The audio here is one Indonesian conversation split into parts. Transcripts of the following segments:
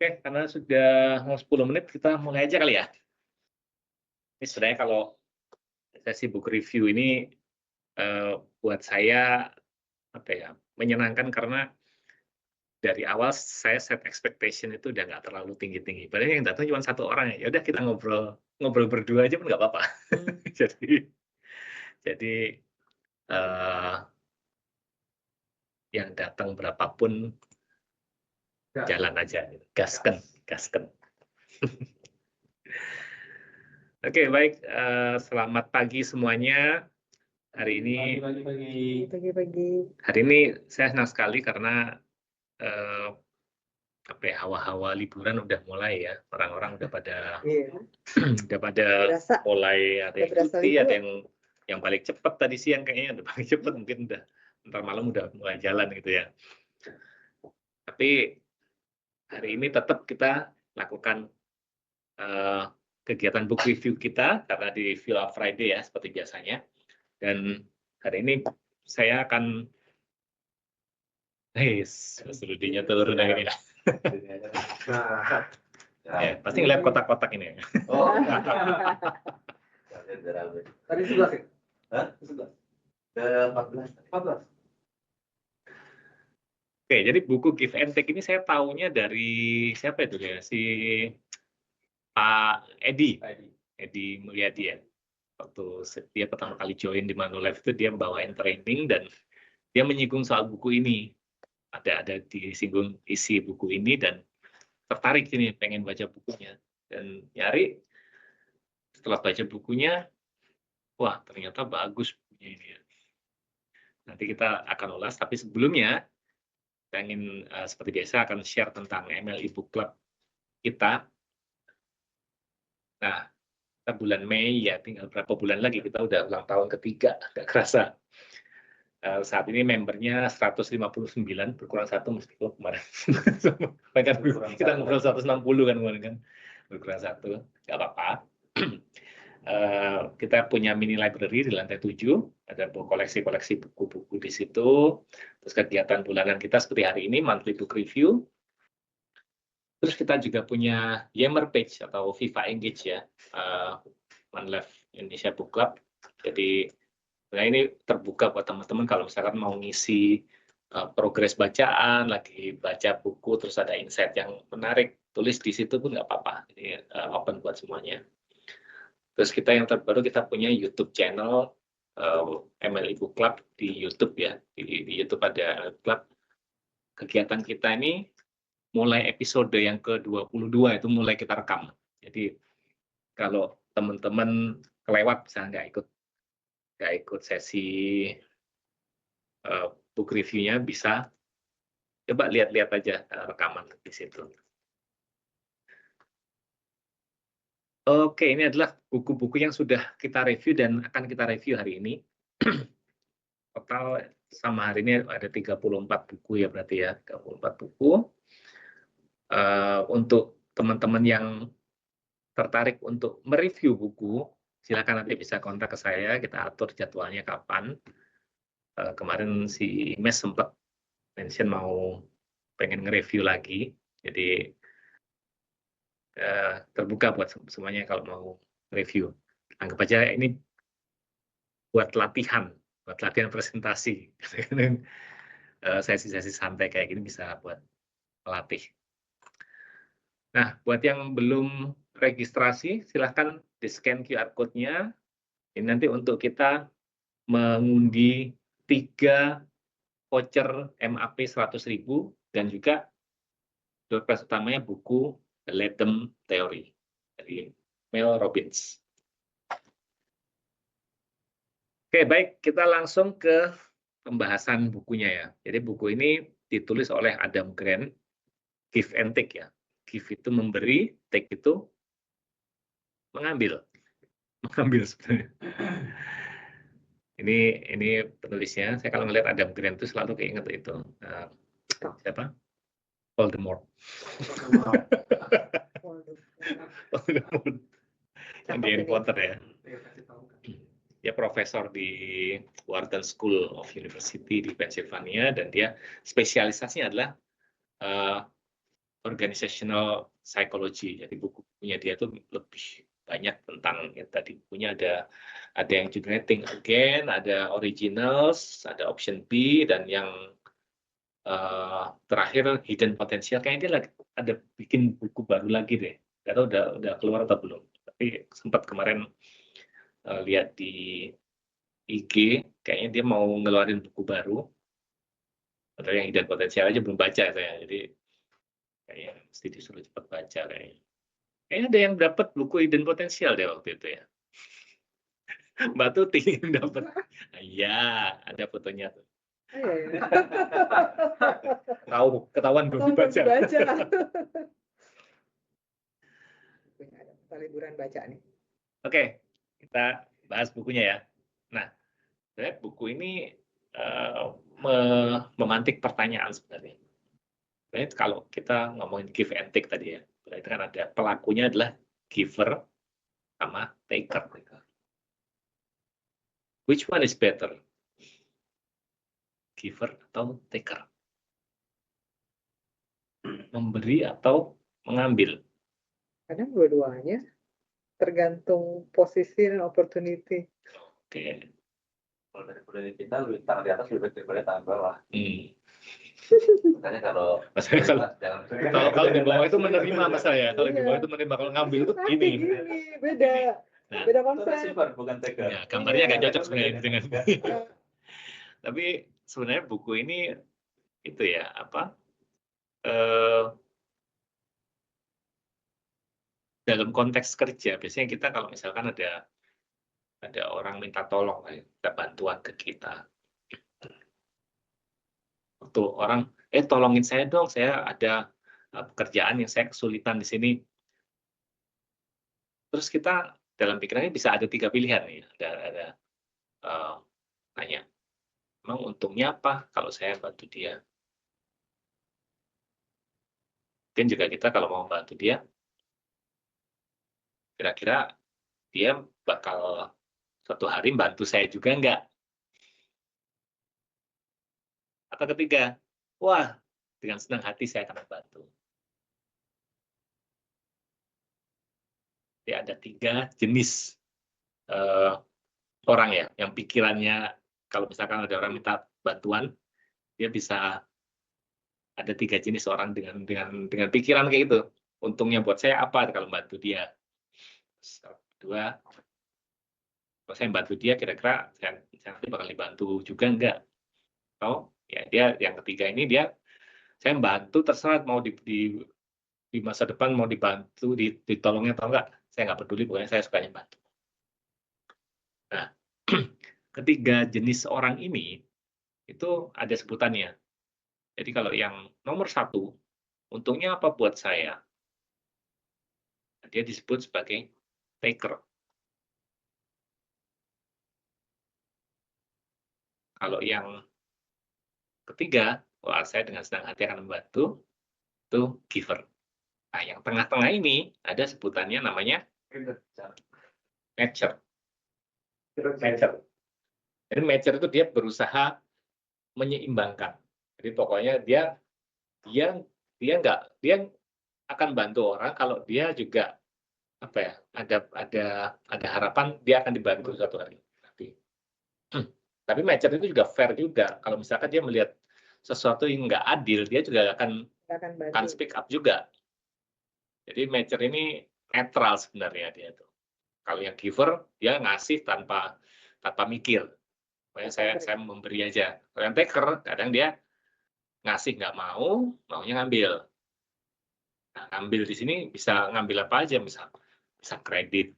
Oke, karena sudah mau 10 menit, kita mulai aja kali ya. Ini sebenarnya kalau sesi book review ini, buat saya, apa ya, menyenangkan karena dari awal saya set expectation itu udah nggak terlalu tinggi-tinggi. Padahal yang datang cuma satu orang ya, ya udah kita ngobrol ngobrol berdua aja pun nggak apa-apa. Jadi jadi, eee, yang datang berapapun jalan aja, gasken gasken. Oke, baik, selamat pagi semuanya. Hari ini Pagi-pagi. hari ini saya senang sekali karena, eee, apa ya, hawa-hawa liburan udah mulai ya, orang-orang udah pada Iya, udah pada berasa mulai ada udah yang berasa cuti, ada liburan. yang balik cepet tadi siang kayaknya udah paling cepet, mungkin udah entar malam udah mulai jalan gitu ya. Tapi hari ini tetap kita lakukan, eee, kegiatan book review kita karena di Villa Friday ya seperti biasanya, dan hari ini saya akan studinya turun yang ini ya. Ya, pasti ngeliat kotak-kotak ini ya. Oh. Tadi 11 ya? Hah? 11. 14. 14. Oke, jadi buku Give and Take ini saya taunya dari siapa itu ya, si Pak Edi Mulyadi ya. Waktu dia pertama kali join di Manulife itu dia bawain training dan dia menyinggung soal buku ini. Ada disinggung isi buku ini dan tertarik ini pengen baca bukunya dan nyari. Setelah baca bukunya, wah ternyata bagus bukunya ini ya. Nanti kita akan ulas, tapi sebelumnya saya ingin seperti biasa akan share tentang MLI Book Club kita. Nah, kita bulan Mei ya, tinggal berapa bulan lagi kita udah ulang tahun ketiga, nggak kerasa. Saat ini membernya 159, berkurang 1 meskipun kemarin. Kita ngobrol 160 kan kemarin kan, berkurang 1, nggak apa-apa. Kita punya mini library di lantai 7, ada koleksi-koleksi buku-buku di situ. Terus kegiatan bulanan kita seperti hari ini, monthly book review. Terus kita juga punya Yammer page atau Viva Engage ya, Manulife Indonesia Book Club. Jadi nah ini terbuka buat teman-teman kalau misalkan mau ngisi progres bacaan, lagi baca buku, terus ada insight yang menarik, tulis di situ pun nggak apa-apa. Jadi open buat semuanya. Terus kita yang terbaru kita punya YouTube channel MLI Book Club di YouTube ya. Di YouTube ada Club. Kegiatan kita ini mulai episode yang ke-22 itu mulai kita rekam. Jadi kalau teman-teman kelewat misalnya nggak ikut sesi book review-nya bisa coba lihat-lihat aja rekaman di situ. Oke, ini adalah buku-buku yang sudah kita review dan akan kita review hari ini. Total sama hari ini ada 34 buku ya berarti ya, 34 buku. Untuk teman-teman yang tertarik untuk mereview buku, silakan nanti bisa kontak ke saya, kita atur jadwalnya kapan. Kemarin si Mes sempat mention mau pengen nge-review lagi, jadi terbuka buat semuanya kalau mau review. Anggap aja ini buat latihan presentasi. Sesi-sesi santai kayak gini bisa buat melatih. Nah, buat yang belum registrasi, silahkan di-scan QR code-nya. Ini nanti untuk kita mengundi 3 voucher MAP 100.000 dan juga door prize utamanya buku The Latham Theory dari Mel Robbins. Oke, baik, kita langsung ke pembahasan bukunya ya. Jadi buku ini ditulis oleh Adam Grant, Give and Take ya. Give itu memberi, take itu mengambil sebenarnya. Ini penulisnya. Saya kalau melihat Adam Grant itu selalu keinget itu siapa? Voldemort. Voldemort. Yang di Harry Potter ya. Dia profesor di Wharton School of University di Pennsylvania dan dia spesialisasinya adalah organizational psychology. Jadi buku-bukunya dia itu lebih banyak tentang ya tadi bukunya ada yang generating again, ada originals, ada option B, dan yang terakhir hidden potential. Kayaknya dia lagi ada bikin buku baru lagi deh. Nggak tahu udah keluar atau belum. Tapi sempat kemarin lihat di IG, kayaknya dia mau ngeluarin buku baru. Padahal yang hidden potential aja belum baca saya. Jadi kayaknya mesti disuruh cepat baca kayaknya. Kayaknya ada yang dapat buku hidden potential deh waktu itu ya. Mbak Tuti yang dapat. Iya, ada fotonya tuh. Iya. Ketahuan belum dibaca. Ada liburan baca nih. Oke, kita bahas bukunya ya. Nah, sebenarnya buku ini memantik pertanyaan sebenarnya. Sebenarnya kalau kita ngomongin give and take tadi ya, berarti kan ada pelakunya adalah giver sama taker. Which one is better? Giver atau taker? Memberi atau mengambil? Kadang dua-duanya tergantung posisi dan opportunity. Oke. Kalau dari budaya kita lebih tangan di atas lebih baik daripada tangan bawah. Makanya kalau Kalau di bawah itu menerima mas saya, kalau di bawah itu menerima, kalau ngambil itu gini. Beda. Nah, Beda konsep. bukan taker. ya, gambarnya agak cocok sebenarnya dengan. Tapi sebenarnya buku ini itu ya apa? Dalam konteks kerja, biasanya kita kalau misalkan ada orang minta tolong, minta bantuan ke kita. Waktu orang, tolongin saya dong, saya ada pekerjaan yang saya kesulitan di sini. Terus kita dalam pikirannya bisa ada 3 pilihan nih. Ada tanya, emang untungnya apa kalau saya bantu dia? Mungkin juga kita kalau mau bantu dia, kira-kira dia bakal suatu hari bantu saya juga enggak? Atau ketiga, wah, dengan senang hati saya akan membantu. Ya, ada 3 jenis orang ya, yang pikirannya kalau misalkan ada orang minta bantuan, dia bisa ada 3 jenis orang dengan pikiran kayak gitu. Untungnya buat saya apa kalau bantu dia? Kedua, kalau saya bantu dia, kira-kira saya nanti bakal dibantu juga enggak? Atau ya dia yang ketiga ini saya membantu terserah mau di masa depan mau dibantu, ditolongnya atau enggak, saya nggak peduli, pokoknya saya sukanya bantu. Nah, ketiga jenis orang ini itu ada sebutannya. Jadi kalau yang nomor 1, untungnya apa buat saya? Dia disebut sebagai taker. Kalau yang ketiga, wah saya dengan senang hati akan membantu, itu giver. Nah, yang tengah-tengah ini ada sebutannya namanya matcher. Jadi matcher itu dia berusaha menyeimbangkan. Jadi pokoknya dia akan bantu orang kalau dia juga apa ya, ada harapan dia akan dibantu suatu hari. Tapi matcher itu juga fair juga. Kalau misalkan dia melihat sesuatu yang nggak adil, dia juga akan speak up juga. Jadi matcher ini netral sebenarnya dia itu. Kalau yang giver, dia ngasih tanpa mikir. Pokoknya saya memberi aja. Kalau yang taker, kadang dia ngasih nggak mau, maunya ngambil. Nah, ngambil di sini bisa ngambil apa aja, bisa kredit,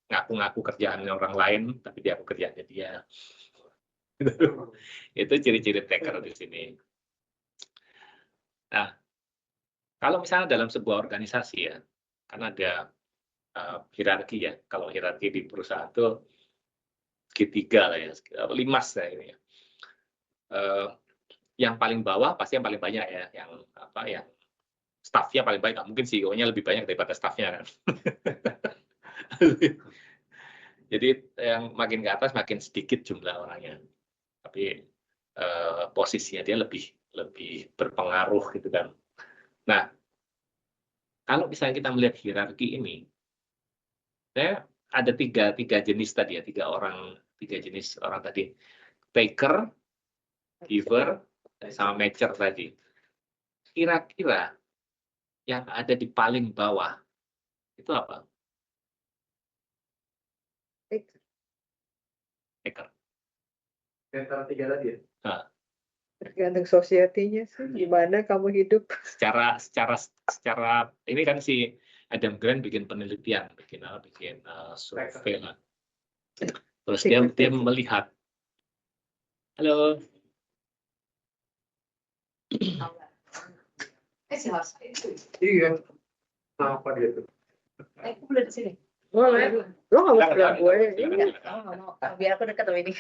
ngaku-ngaku kerjaan orang lain, tapi dia kerjaannya dia. Itu ciri-ciri taker di sini. Nah, kalau misalnya dalam sebuah organisasi ya, kan ada hierarki ya. Kalau hierarki di perusahaan itu G3 lah ya, 5 lah ini ya. Yang paling bawah pasti yang paling banyak ya, yang staffnya paling banyak. Mungkin CEO-nya lebih banyak daripada staffnya kan. Jadi yang makin ke atas makin sedikit jumlah orangnya, tapi posisinya dia lebih berpengaruh gitu kan. Nah, kalau misalnya kita melihat hierarki ini, saya ada tiga jenis tadi ya, tiga jenis orang tadi. Taker, giver, sama matcher tadi. Kira-kira yang ada di paling bawah itu apa? Taker. Antara tiga tadi ya? Nah, Tergantung society-nya sih, gimana kamu hidup. secara ini kan si Adam Grant bikin penelitian, bikin survei lah. Terus dia melihat, halo, Iya. Apa dia tuh? Aku boleh di sini. Boleh. Lo nggak mau Silakan, bilang gue. silakan, Iya. silakan. Oh, nggak mau. Biar aku dekat sama ini.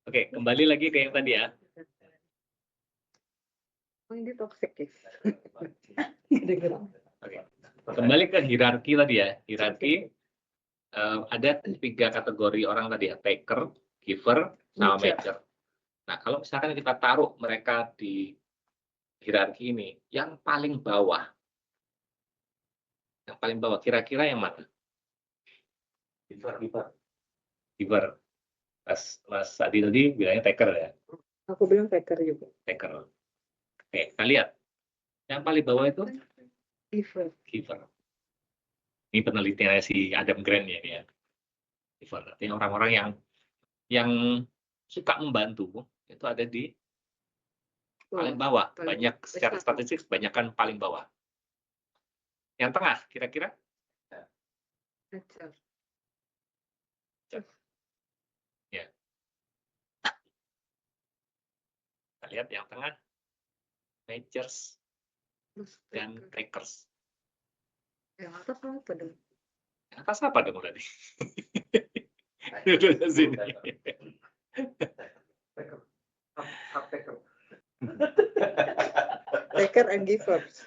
Oke, kembali lagi ke yang tadi ya. Oh, ini toxic ya. Oke. Kembali ke hierarki tadi ya. Hierarki ada tiga kategori orang tadi ya, taker, giver, sama matcher. Nah, kalau misalkan kita taruh mereka di hierarki ini, yang paling bawah kira-kira yang mana? Giver. Mas Adi tadi bilangnya taker ya, Aku bilang taker juga. taker. Oke, kita lihat. Yang paling bawah itu Giver. giver. Ini penelitiannya si Adam Grant ya. Giver. Artinya orang-orang yang suka membantu itu ada di paling bawah. Banyak secara statistik kebanyakan paling bawah. Yang tengah kira-kira Matcher. ya. Kita lihat yang tengah matchers dan takers. Yang atas apa dong? Yang atas apa dong tadi? Duduk sini. Taker and givers.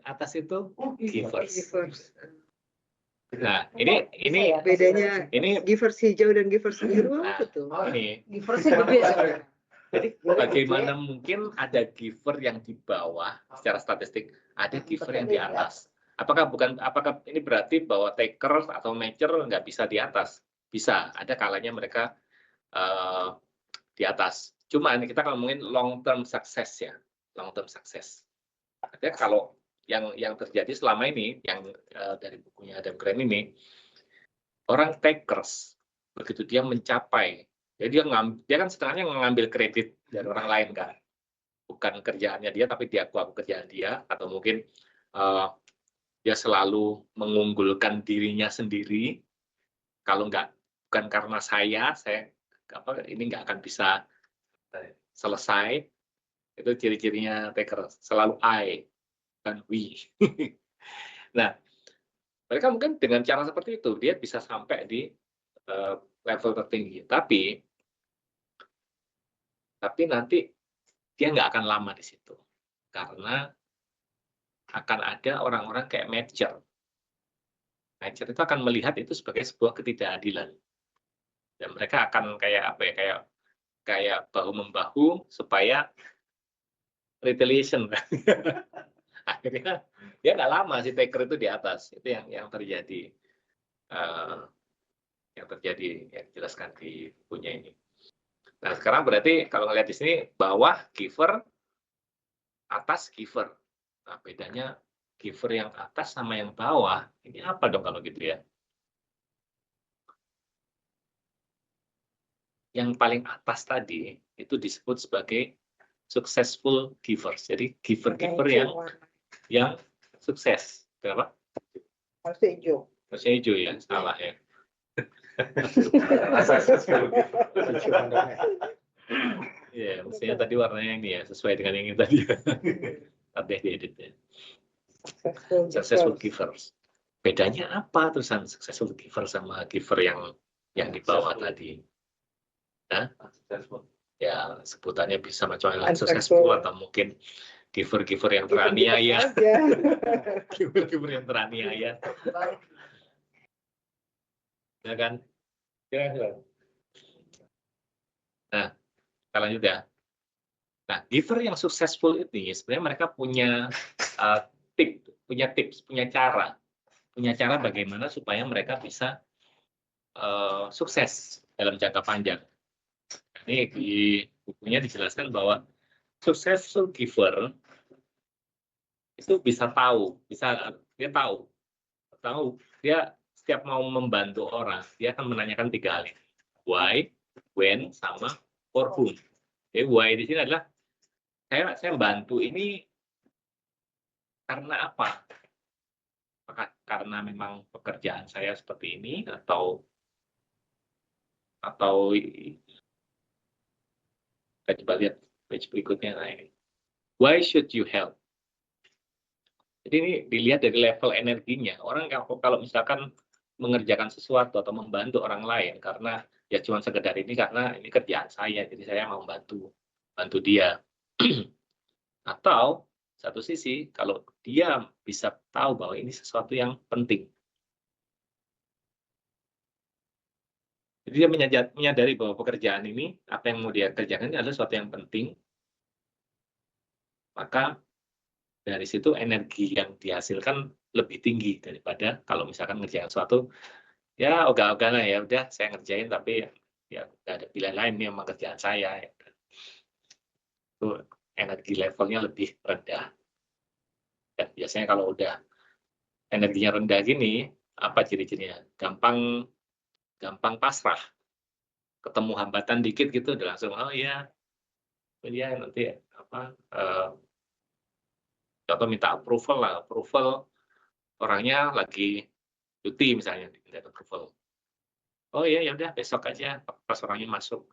Atas itu givers. Givers. Nah, ini Bedanya ini givers hijau dan givers biru apa tuh? ini. Giversnya gede soalnya. Jadi bagaimana mungkin ada giver yang di bawah secara statistik, ada giver yang di atas? Apakah ini berarti bahwa taker atau matcher nggak bisa di atas? Bisa, ada kalanya mereka di atas. Cuman kita kalau ngomongin long term success ya, long term success. Artinya kalau yang terjadi selama ini, yang dari bukunya Adam Grant ini, orang takers begitu dia mencapai, jadi dia kan setengahnya mengambil kredit dari orang lain kan, bukan kerjaannya dia tapi dia aku kerjaan dia, atau mungkin dia selalu mengunggulkan dirinya sendiri. Kalau bukan karena saya ini nggak akan bisa selesai. Itu ciri-cirinya taker, selalu I dan we. Nah, mereka mungkin dengan cara seperti itu dia bisa sampai di level tertinggi, tapi nanti dia nggak akan lama di situ karena akan ada orang-orang kayak matcher. Matcher itu akan melihat itu sebagai sebuah ketidakadilan dan mereka akan kayak apa ya, kayak bahu membahu supaya retaliation. Akhirnya dia nggak lama si taker itu di atas. Itu yang terjadi, yang dijelaskan di bukunya ini. Nah, sekarang berarti kalau ngelihat di sini bawah giver, atas giver. Nah, bedanya giver yang atas sama yang bawah ini apa dong kalau gitu ya? Yang paling atas tadi itu disebut sebagai successful givers. Jadi giver-giver yang sukses. Kenapa? Harusnya hijau. Harusnya hijau ya, salah ya. Iya, mestinya tadi warnanya ini ya, sesuai dengan yang ini tadi. Tapi diedit ya. Successful givers. Bedanya apa tulisan successful giver sama giver yang di bawah tadi? Nah, ya sebutannya bisa macam-macam, successful atau mungkin giver-giver yang teraniaya. Giver-giver yang teraniaya. Ya kan? Ya. Nah, kita lanjut ya. Nah, giver yang successful ini sebenarnya mereka punya tips, punya cara bagaimana supaya mereka bisa sukses dalam jangka panjang. Ini di bukunya dijelaskan bahwa successful giver itu bisa dia tahu dia setiap mau membantu orang, dia akan menanyakan 3 hal ini. Why, when, sama for whom. Jadi why di sini adalah saya bantu ini karena apa? Apakah karena memang pekerjaan saya seperti ini atau kita coba lihat page berikutnya. Nah ini. Why should you help? Jadi ini dilihat dari level energinya. Orang kalau misalkan mengerjakan sesuatu atau membantu orang lain karena ya cuma sekedar ini karena ini kerjaan saya, jadi saya mau bantu dia. Atau satu sisi kalau dia bisa tahu bahwa ini sesuatu yang penting. Jadi dia menyadari bahwa pekerjaan ini, apa yang mau dia kerjakan ini adalah sesuatu yang penting, maka dari situ energi yang dihasilkan lebih tinggi daripada kalau misalkan ngerjain sesuatu, ya ogah-ogah lah ya, udah saya ngerjain tapi ya nggak ada pilihan lain, ini memang kerjaan saya. Itu energi levelnya lebih rendah. Dan biasanya kalau udah energinya rendah gini, apa ciri-cirinya? Gampang pasrah. Ketemu hambatan dikit gitu udah langsung oh ya nanti apa contoh minta approval orangnya lagi cuti misalnya minta approval. Oh iya ya udah besok aja pas orangnya masuk.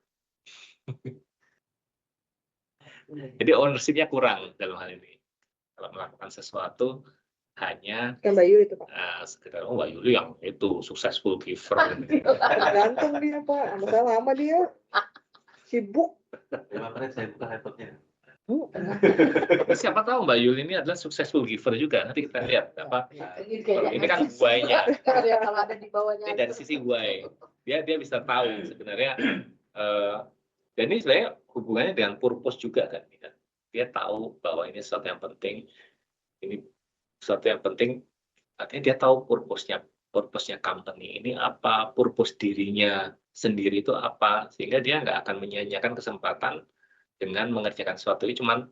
Jadi ownership-nya kurang dalam hal ini. Kalau melakukan sesuatu hanya Kan Bayu itu Pak. sekedar oh Mbak Yuli yang itu successful giver. Gantung dia Pak, masalah sama dia. Sibuk. Ya, makanya saya buka laptopnya. Tapi siapa tahu Mbak Yuli ini adalah successful giver juga. Nanti kita lihat apa. Ini kan why-nya. Kalau ada di bawahnya. Ini dari sisi why. Dia bisa tahu sebenarnya. Dan ini sebenarnya hubungannya dengan purpose juga kan. Dia tahu bahwa ini sesuatu yang penting. Ini sesuatu yang penting. Artinya dia tahu purpose-nya company ini apa, purpose dirinya sendiri itu apa, sehingga dia nggak akan menyia-nyiakan kesempatan dengan mengerjakan sesuatu ini cuma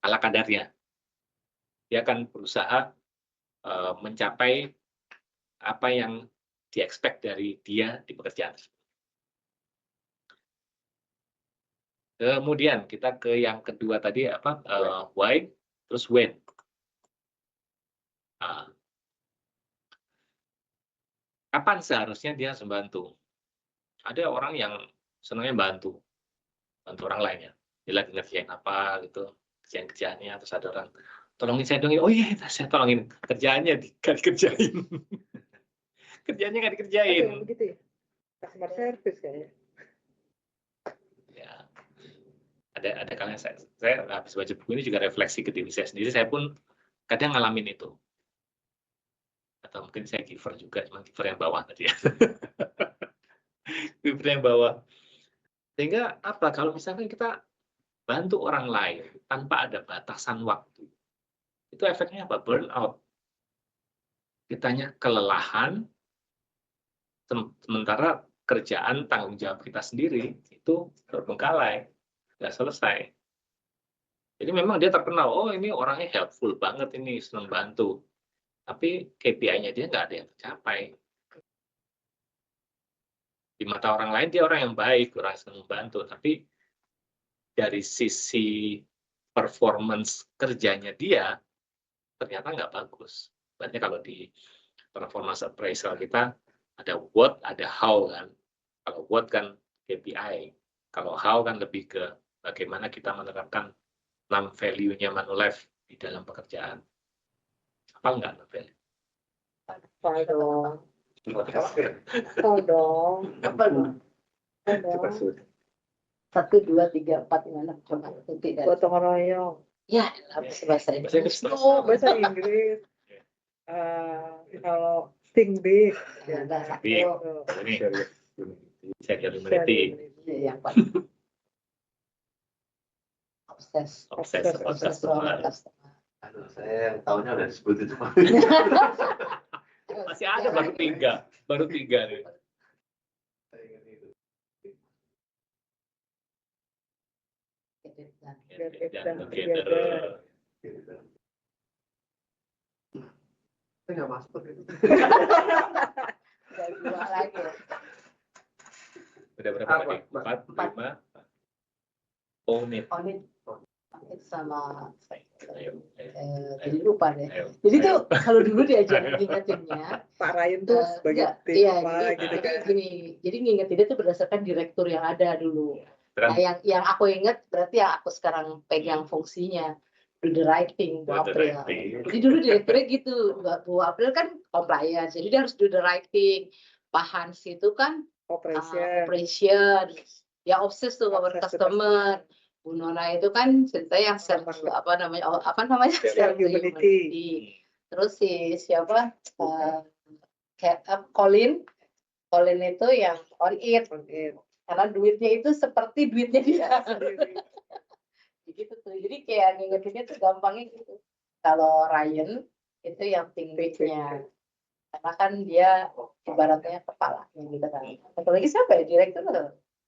ala kadarnya. Dia akan berusaha mencapai apa yang di-expect dari dia di pekerjaan. Kemudian kita ke yang kedua tadi apa? Why, terus when. Kapan seharusnya dia harus membantu? Ada orang yang senangnya bantu orang lain ya. Dia lagi ngerjain apa gitu, kerjaannya, terus ada orang tolongin saya dong. Oh iya, saya tolongin kerjaannya nggak dikerjain. Kerjaannya nggak dikerjain. Ada yang begitu ya? Customer service kayaknya. Ya. Ada kalanya saya habis baca buku ini juga refleksi ke diri saya sendiri. Saya pun kadang ngalamin itu. Atau mungkin saya giver juga, cuma giver yang bawah tadi ya. Giver yang bawah. Sehingga apa? Kalau misalkan kita bantu orang lain tanpa ada batasan waktu, itu efeknya apa? Burnout. Kitanya kelelahan, sementara kerjaan tanggung jawab kita sendiri itu terbengkalai, nggak selesai. Jadi memang dia terkenal, oh ini orangnya helpful banget, ini senang bantu. Tapi KPI-nya dia nggak ada yang tercapai. Di mata orang lain dia orang yang baik, orang yang senang membantu, tapi dari sisi performance kerjanya dia ternyata nggak bagus. Berarti kalau di performance appraisal kita ada what, ada how kan. Kalau what kan KPI, kalau how kan lebih ke bagaimana kita menerapkan 6 value-nya Manulife di dalam pekerjaan. Apa enggak value? Apa dong? Oh dong. Apa dong? Apa dong? 1, 2, 3, 4, 5, 6. Coba nanti dari. Gotong royong. Ya, bahasa Inggris. Oh, bahasa Inggris. Kalau think big. Ya, ada Big. satu. Ini share your humanity. Yang paling. obses sama obses customer. sama customer. Aduh, saya tahunya udah disebut itu. Masih ada baru tiga nih. Saya ingat itu. Get it Dan done together. together. Saya nggak masuk itu. Udah dua lagi. Udah berapa Apa? tadi? 4, 5. Own it. Onit sama Ayo. jadi lupa deh. Ayo. Jadi tuh kalau dulu diajar ngingetinnya, Pak Ryan tuh sebagai enggak, tim iya, apa gitu jadi kan. gini, jadi ngingetinnya tuh berdasarkan direktur yang ada dulu. Kan Nah, yang aku ingat berarti yang aku sekarang pegang fungsinya do the right thing, Bu Do the April. right thing. Jadi dulu direkturnya gitu, Bu April kan compliance, jadi dia harus do the right thing. Pak Hans itu kan operation, ya obses tuh sama Obses customer. Bu Nona itu kan ceritanya yang apa namanya Self humanity. Terus siapa Colin itu yang on it karena duitnya itu seperti duitnya dia. Gitu tuh, jadi kayak ngingetinnya tuh gampangnya gitu. Kalau Ryan itu yang tingginya, karena kan dia ibaratnya kepalanya gitu kan. Apalagi siapa ya direktur?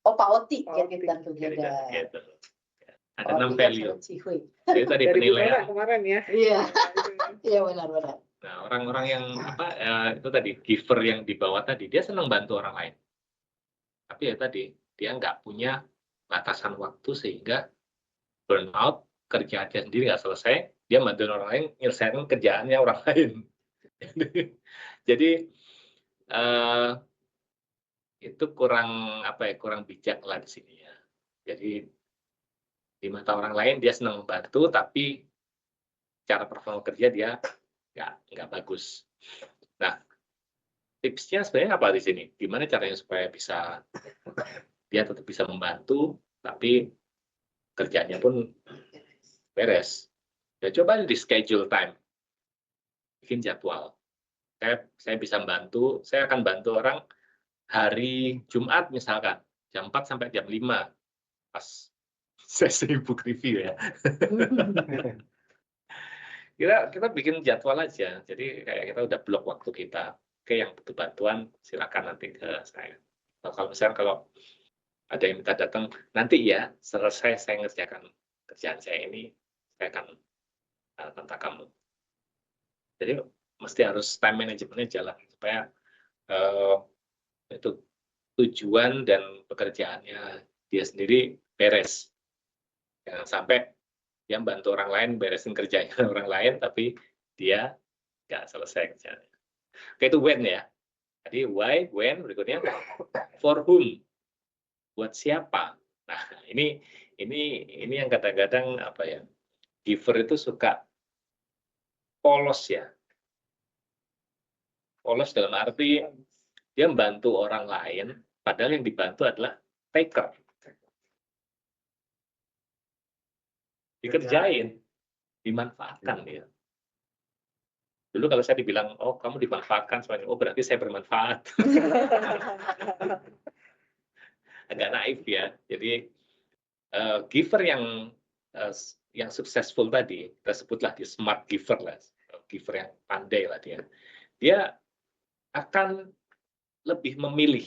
Oh, Pak Oti, get it done together. Ada 6 value. Jadi tadi Dari penilaian. kemarin ya. Iya, iya benar. Nah, orang-orang yang itu tadi giver yang di bawah tadi, dia senang bantu orang lain. Tapi ya tadi dia nggak punya batasan waktu sehingga burnout, kerjaannya sendiri nggak selesai, dia bantu orang lain nyelesain kerjaannya orang lain. Jadi itu kurang bijak lah di sini ya. Jadi di mata orang lain dia senang membantu, tapi cara performa kerja dia nggak bagus. Nah, tipsnya sebenarnya apa di sini? Gimana caranya supaya dia tetap bisa membantu, tapi kerjanya pun beres. Ya coba di schedule time, bikin jadwal. Saya bisa bantu, saya akan bantu orang hari Jumat misalkan, jam 4 sampai jam 5, pas sesi book review ya. Kita bikin jadwal aja, jadi kayak kita udah blok waktu kita. Oke, yang butuh bantuan silakan nanti ke saya. Kalau misalnya kalau ada yang minta datang, nanti ya selesai saya ngerjakan kerjaan saya ini, saya akan kontak kamu. Jadi mesti harus time managementnya jalan supaya itu tujuan dan pekerjaannya dia sendiri beres. Jangan sampai dia bantu orang lain beresin kerjanya orang lain, tapi dia nggak selesai kerjanya. Oke, itu when ya. Jadi why, when, berikutnya for whom, buat siapa. Nah, ini yang kadang-kadang giver itu suka polos ya. Polos dalam arti dia membantu orang lain, padahal yang dibantu adalah taker. Dikerjain, dimanfaatkan dia. Dulu kalau saya dibilang, oh kamu dimanfaatkan semuanya, oh berarti saya bermanfaat. Agak naif ya. Jadi giver yang successful tadi, kita sebutlah dia smart giver lah, giver yang pandai lah dia. Dia akan lebih memilih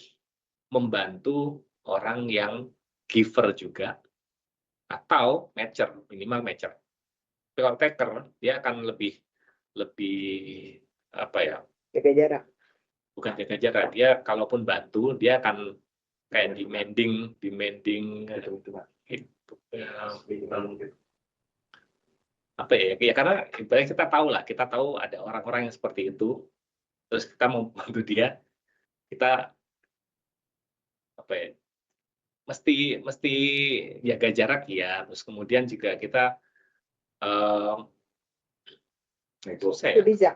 membantu orang yang giver juga, atau matcher, minimal matcher. Tapi kalau taker, dia akan lebih jaga jarak. Bukan jaga jarak, dia kalaupun bantu, dia akan kayak demanding karena kita tahu ada orang-orang yang seperti itu, terus kita mau bantu dia, kita mesti jaga jarak ya, terus kemudian juga kita bijak.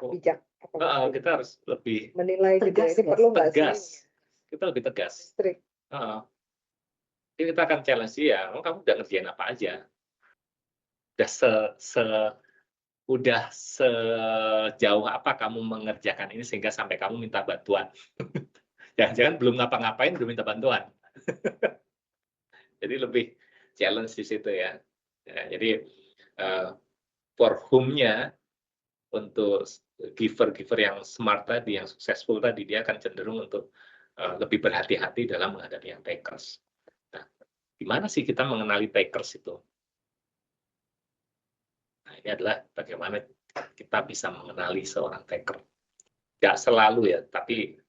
Kita harus lebih menilai tegas, ini perlu nggak sih? tegas. Kita lebih tegas. Strict. Jadi kita akan challenge dia, kamu udah ngerjain apa aja? Udah sejauh apa kamu mengerjakan ini sehingga sampai kamu minta bantuan? Jangan-jangan belum ngapa-ngapain belum minta bantuan. Jadi lebih challenge di situ ya. Ya, jadi for whom-nya untuk giver-giver yang smart tadi, yang successful tadi, dia akan cenderung untuk lebih berhati-hati dalam menghadapi yang takers. Nah, gimana sih kita mengenali takers itu? Nah, ini adalah bagaimana kita bisa mengenali seorang taker. Nggak selalu ya, tapi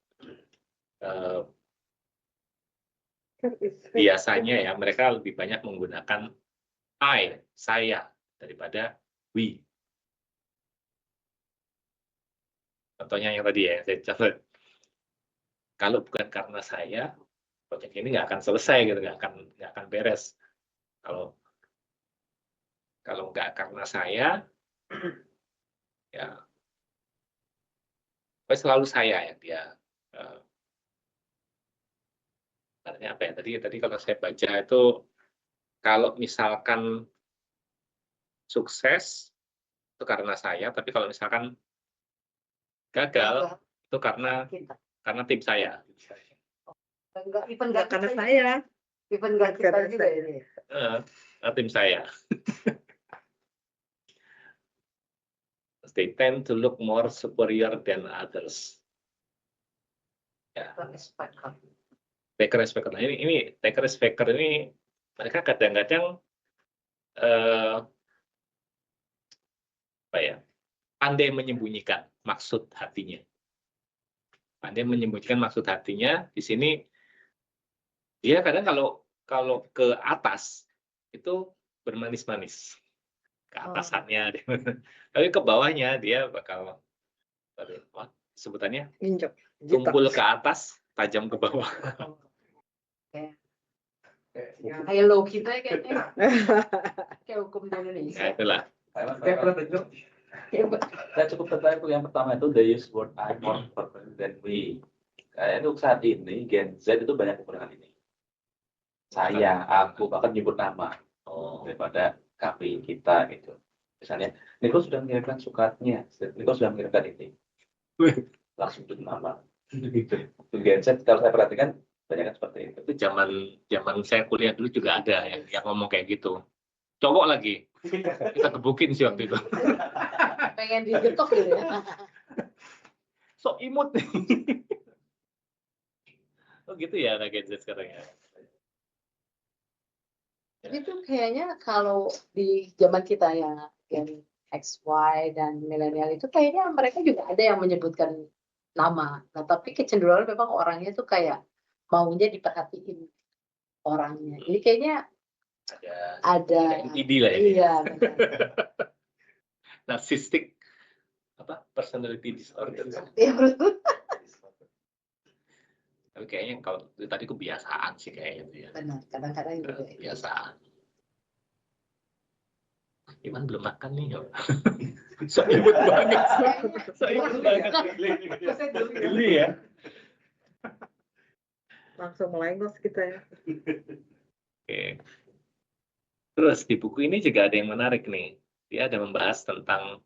biasanya ya mereka lebih banyak menggunakan I, saya, daripada we. Contohnya yang tadi ya, saya coba. Kalau bukan karena saya, proyek ini nggak akan selesai gitu, nggak akan beres. Kalau nggak karena saya, ya selalu saya yang dia. Artinya apa ya? Tadi kalau saya baca itu, kalau misalkan sukses itu karena saya, tapi kalau misalkan gagal itu karena tim saya. Enggak karena saya. Even nggak kita juga ini. Tim saya. They tend to look more superior than others. Ya. Taker speaker. Nah, ini taker speaker ini mereka kadang-kadang apa ya? Pandai menyembunyikan maksud hatinya. Pandai menyembunyikan maksud hatinya. Di sini dia kadang kalau ke atas itu bermanis-manis. Ke atasannya, tapi ke bawahnya dia bakal sebutannya tumpul ke atas, tajam ke bawah. Kayak low kita kayaknya. Kayak hukum di Indonesia. Ya, itulah. Saya pernah dengar. Saya cukup tertarik yang pertama itu they use word I more frequently than we. Kayaknya untuk saat ini Gen Z itu banyak menggunakan ini. Saya, aku, bahkan nyebut nama daripada kami, kita gitu. Misalnya, Niko sudah mengirimkan sukatnya, Niko sudah mengirimkan ini. Langsung nyebut nama. Gitu. Untuk Gen Z, kalau saya perhatikan banyak seperti itu. Itu zaman saya kuliah dulu juga ada yang ngomong kayak gitu. Cowok lagi. Kita gebukin sih waktu itu. Pengen digetok gitu ya. Sok imut. Oh gitu ya anak Gen Z sekarang ya. Tapi itu kayaknya kalau di zaman kita ya, Gen X, Y, dan milenial itu kayaknya mereka juga ada yang menyebutkan nama. Nah, tapi kecenderungan memang orangnya tuh kayak maunya diperhatiin orangnya. Jadi kayaknya ada NPD lah ini. Iya. Narcissistic personality disorder. Iya betul. Tapi kayaknya kalau tadi kebiasaan sih kayaknya ya. Benar, kadang-kadang juga kebiasaan. Iman belum makan nih. So imut banget. So imut banget. Geli ya. Langsung melengos kita ya. Oke. Terus di buku ini juga ada yang menarik nih. Dia ada membahas tentang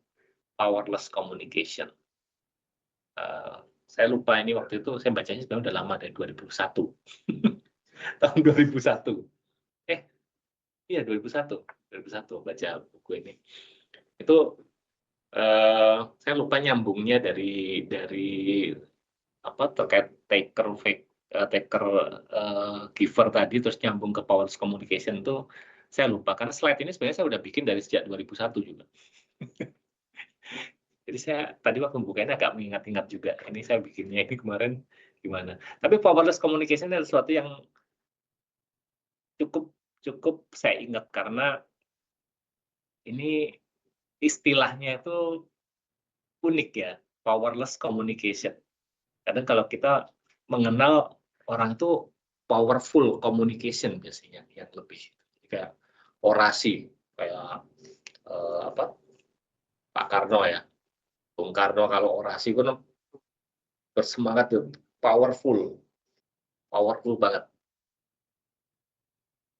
powerless communication. Saya lupa ini waktu itu saya bacanya sebenarnya udah lama dari 2001. Tahun 2001. Iya 2001 baca buku ini. Itu saya lupa nyambungnya dari terkait taker giver tadi terus nyambung ke powerless communication itu saya lupa karena slide ini sebenarnya saya udah bikin dari sejak 2001 juga. Jadi saya tadi waktu membukanya agak mengingat-ingat juga. Ini saya bikinnya ini kemarin gimana. Tapi powerless communication adalah sesuatu yang cukup saya ingat karena ini istilahnya itu unik ya, powerless communication. Kadang kalau kita mengenal orang itu powerful communication biasanya yang lebih kayak orasi kayak Pak Karno ya. Bung Karno kalau orasi kan bersemangat tuh, powerful banget.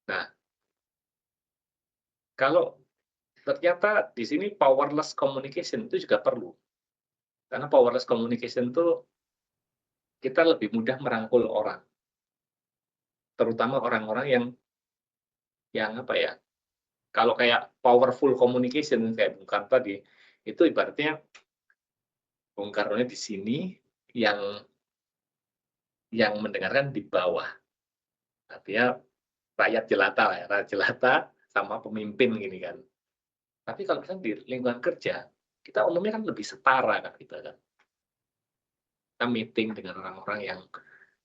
Nah, kalau ternyata di sini powerless communication itu juga perlu. Karena powerless communication itu kita lebih mudah merangkul orang. Terutama orang-orang yang Kalau kayak powerful communication kayak Bung Karno tadi, itu ibaratnya Bung Karno di sini yang mendengarkan di bawah. Artinya rakyat jelata lah ya, rakyat jelata sama pemimpin gini kan. Tapi kalau misalnya di lingkungan kerja, kita umumnya kan lebih setara kan kita kan. Kita meeting dengan orang-orang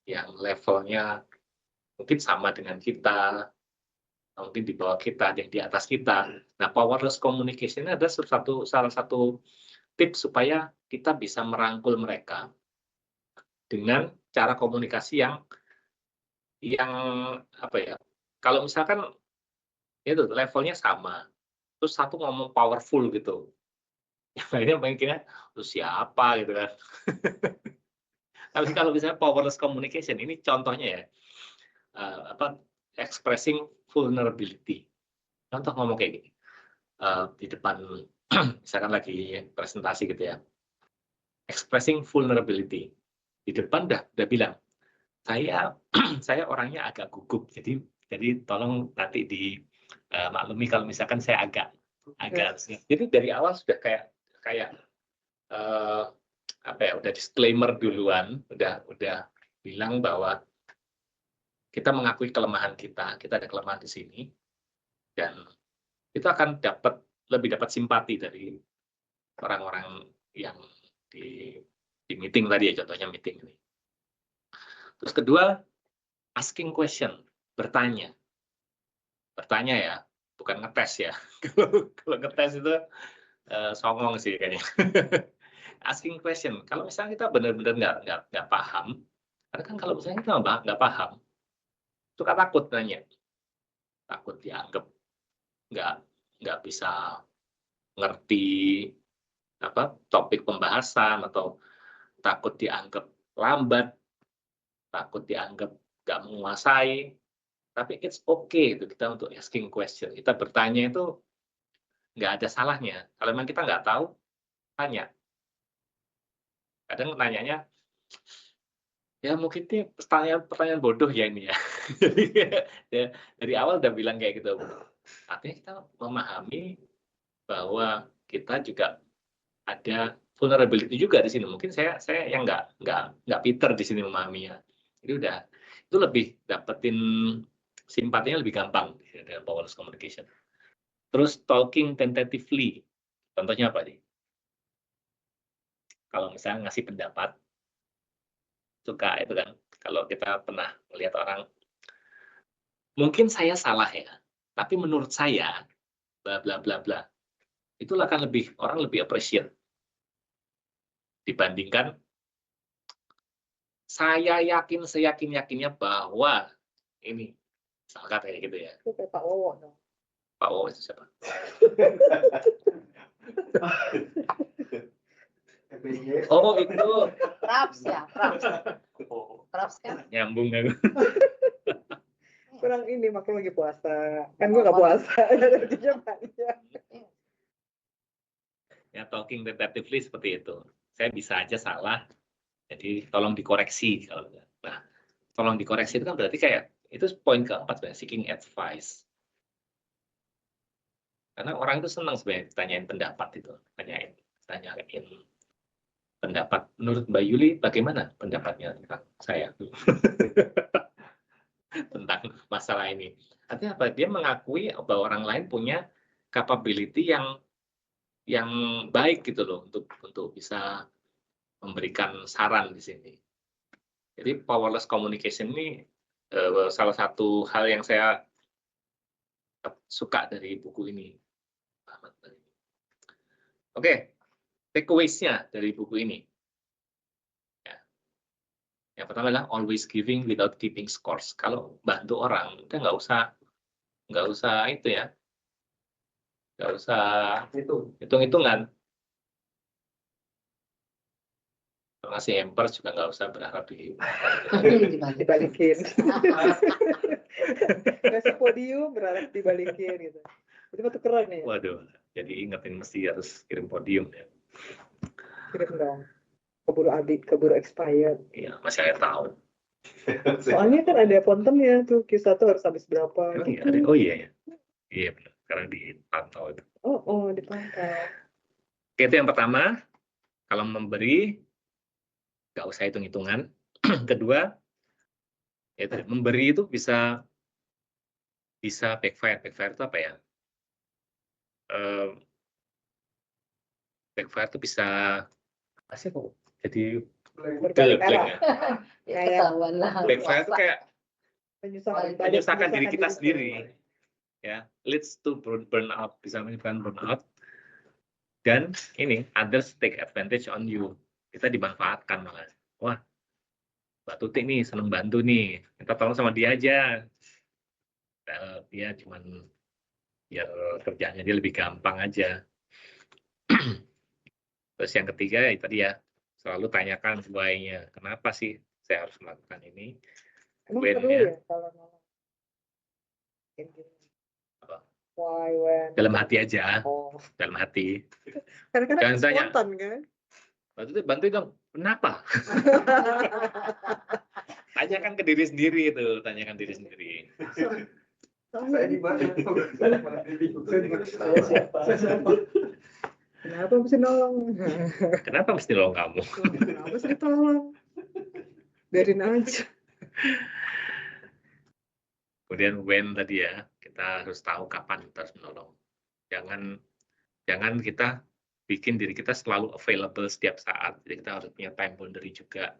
yang levelnya mungkin sama dengan kita, mungkin di bawah kita, yang di atas kita. Nah, powerless communication ini ada salah satu tips supaya kita bisa merangkul mereka dengan cara komunikasi yang apa ya? Kalau misalkan itu levelnya sama, terus satu ngomong powerful gitu, yang lainnya mungkin lu siapa gitu kan. Tapi kalau misalnya powerless communication, ini contohnya ya, expressing vulnerability. Contoh ngomong kayak gini, di depan, misalkan lagi presentasi gitu ya, expressing vulnerability. Di depan udah bilang, saya orangnya agak gugup, jadi tolong nanti maklumi kalau misalkan saya agak. Jadi dari awal sudah kayak apa ya, udah disclaimer duluan, udah bilang bahwa kita mengakui kelemahan kita ada kelemahan di sini, dan itu akan lebih dapat simpati dari orang-orang yang di meeting tadi ya, contohnya meeting ini. Terus kedua, asking question, bertanya ya, bukan ngetes ya. Kalau ngetes itu songong sih kayaknya. Asking question, kalau misalnya kita benar-benar nggak paham, karena kan kalau misalnya kita nggak paham, suka takut nanya, takut dianggap nggak bisa ngerti topik pembahasan, atau takut dianggap lambat, takut dianggap nggak menguasai. Tapi it's okay itu kita untuk asking question. Kita bertanya itu nggak ada salahnya. Kalau memang kita nggak tahu, tanya. Kadang nanyanya, ya mungkin ini pertanyaan bodoh ya ini ya. Jadi ya, dari awal udah bilang kayak gitu. Artinya kita memahami bahwa kita juga ada vulnerability juga di sini. Mungkin saya yang nggak pinter di sini memahaminya. Jadi udah itu lebih dapetin simpatinya lebih gampang dengan powerless communication. Terus talking tentatively, contohnya apa nih? Kalau misalnya ngasih pendapat, suka itu kan, kalau kita pernah melihat orang, mungkin saya salah ya, tapi menurut saya, bla bla bla bla, itulah kan orang lebih appreciate dibandingkan saya seyakin-yakinnya bahwa ini, misalkan kayak gitu ya. Itu kayak Pak Wowo dong. Pak Wowo itu siapa? Oh itu Praps ya, Praps kan. nyambung aku. Kurang ini, makanya lagi puasa. Kan gue nggak puasa, energinya banyak. Ya, talking tentatively seperti itu. Saya bisa aja salah, jadi tolong dikoreksi. Nah, tolong dikoreksi itu kan berarti kayak, itu poin keempat sebenarnya, seeking advice. Karena orang itu senang sebenarnya ditanyain pendapat itu, tanyain pendapat. Menurut Mbak Yuli, bagaimana pendapatnya tentang saya tentang masalah ini? Artinya apa? Dia mengakui bahwa orang lain punya capability yang baik gitu loh untuk bisa memberikan saran di sini. Jadi powerless communication ini salah satu hal yang saya suka dari buku ini. Oke, takeaways-nya dari buku ini. Ya. Yang pertama adalah always giving without keeping scores. Kalau bantu orang, kita nggak usah itu ya, nggak usah hitung-hitungan. Ngasih hampers juga nggak usah berharap dibalikin. Ngasih podium berharap dibalikin gitu. Itu betul keren ya. Waduh, jadi ingetin mesti harus kirim podium ya. Kirim dong. Keburu expired. Iya, masih ada tahun. Soalnya kan ada fontennya tuh, Q1 harus habis berapa. Oh, gitu. iya, oh iya ya. Iya benar. sekarang dipantau itu. Dipantau. Oke, itu yang pertama. Kalau memberi, nggak usah hitung-hitungan. Kedua, ya, memberi itu bisa backfire. Backfire itu apa ya? Backfire itu bisa apa sih kok? Jadi Berbalik blank arah. ya. Ya, ketahuan lah. Backfire itu kayak menyusahkan diri kita sendiri. sendiri. Ya, leads to burnout, bisa menyebabkan burnout. Dan ini others take advantage on you. Kita dimanfaatkan malah. Wah, Mbak Tuti nih seneng bantu nih, minta tolong sama dia aja. Dia cuman biar kerjanya dia lebih gampang aja. Terus yang ketiga ya tadi ya, selalu tanyakan why-nya. Kenapa sih saya harus melakukan ini? Emang perlu When-nya. ya kalau nolong? Apa? Why, when? Dalam hati aja, Oh. dalam hati. Kadang-kadang Jangan tanya. spontan kan? Bantu dong, kenapa? Tanyakan ke diri sendiri itu, tanyakan diri sendiri. Saya di mana? Saya siapa? Kenapa mesti nolong? Kenapa mesti nolong kamu? Kenapa mesti ditolong? Biarin aja. Kemudian when tadi ya, kita harus tahu kapan kita harus menolong. Jangan kita bikin diri kita selalu available setiap saat. Jadi kita harus punya time boundary juga.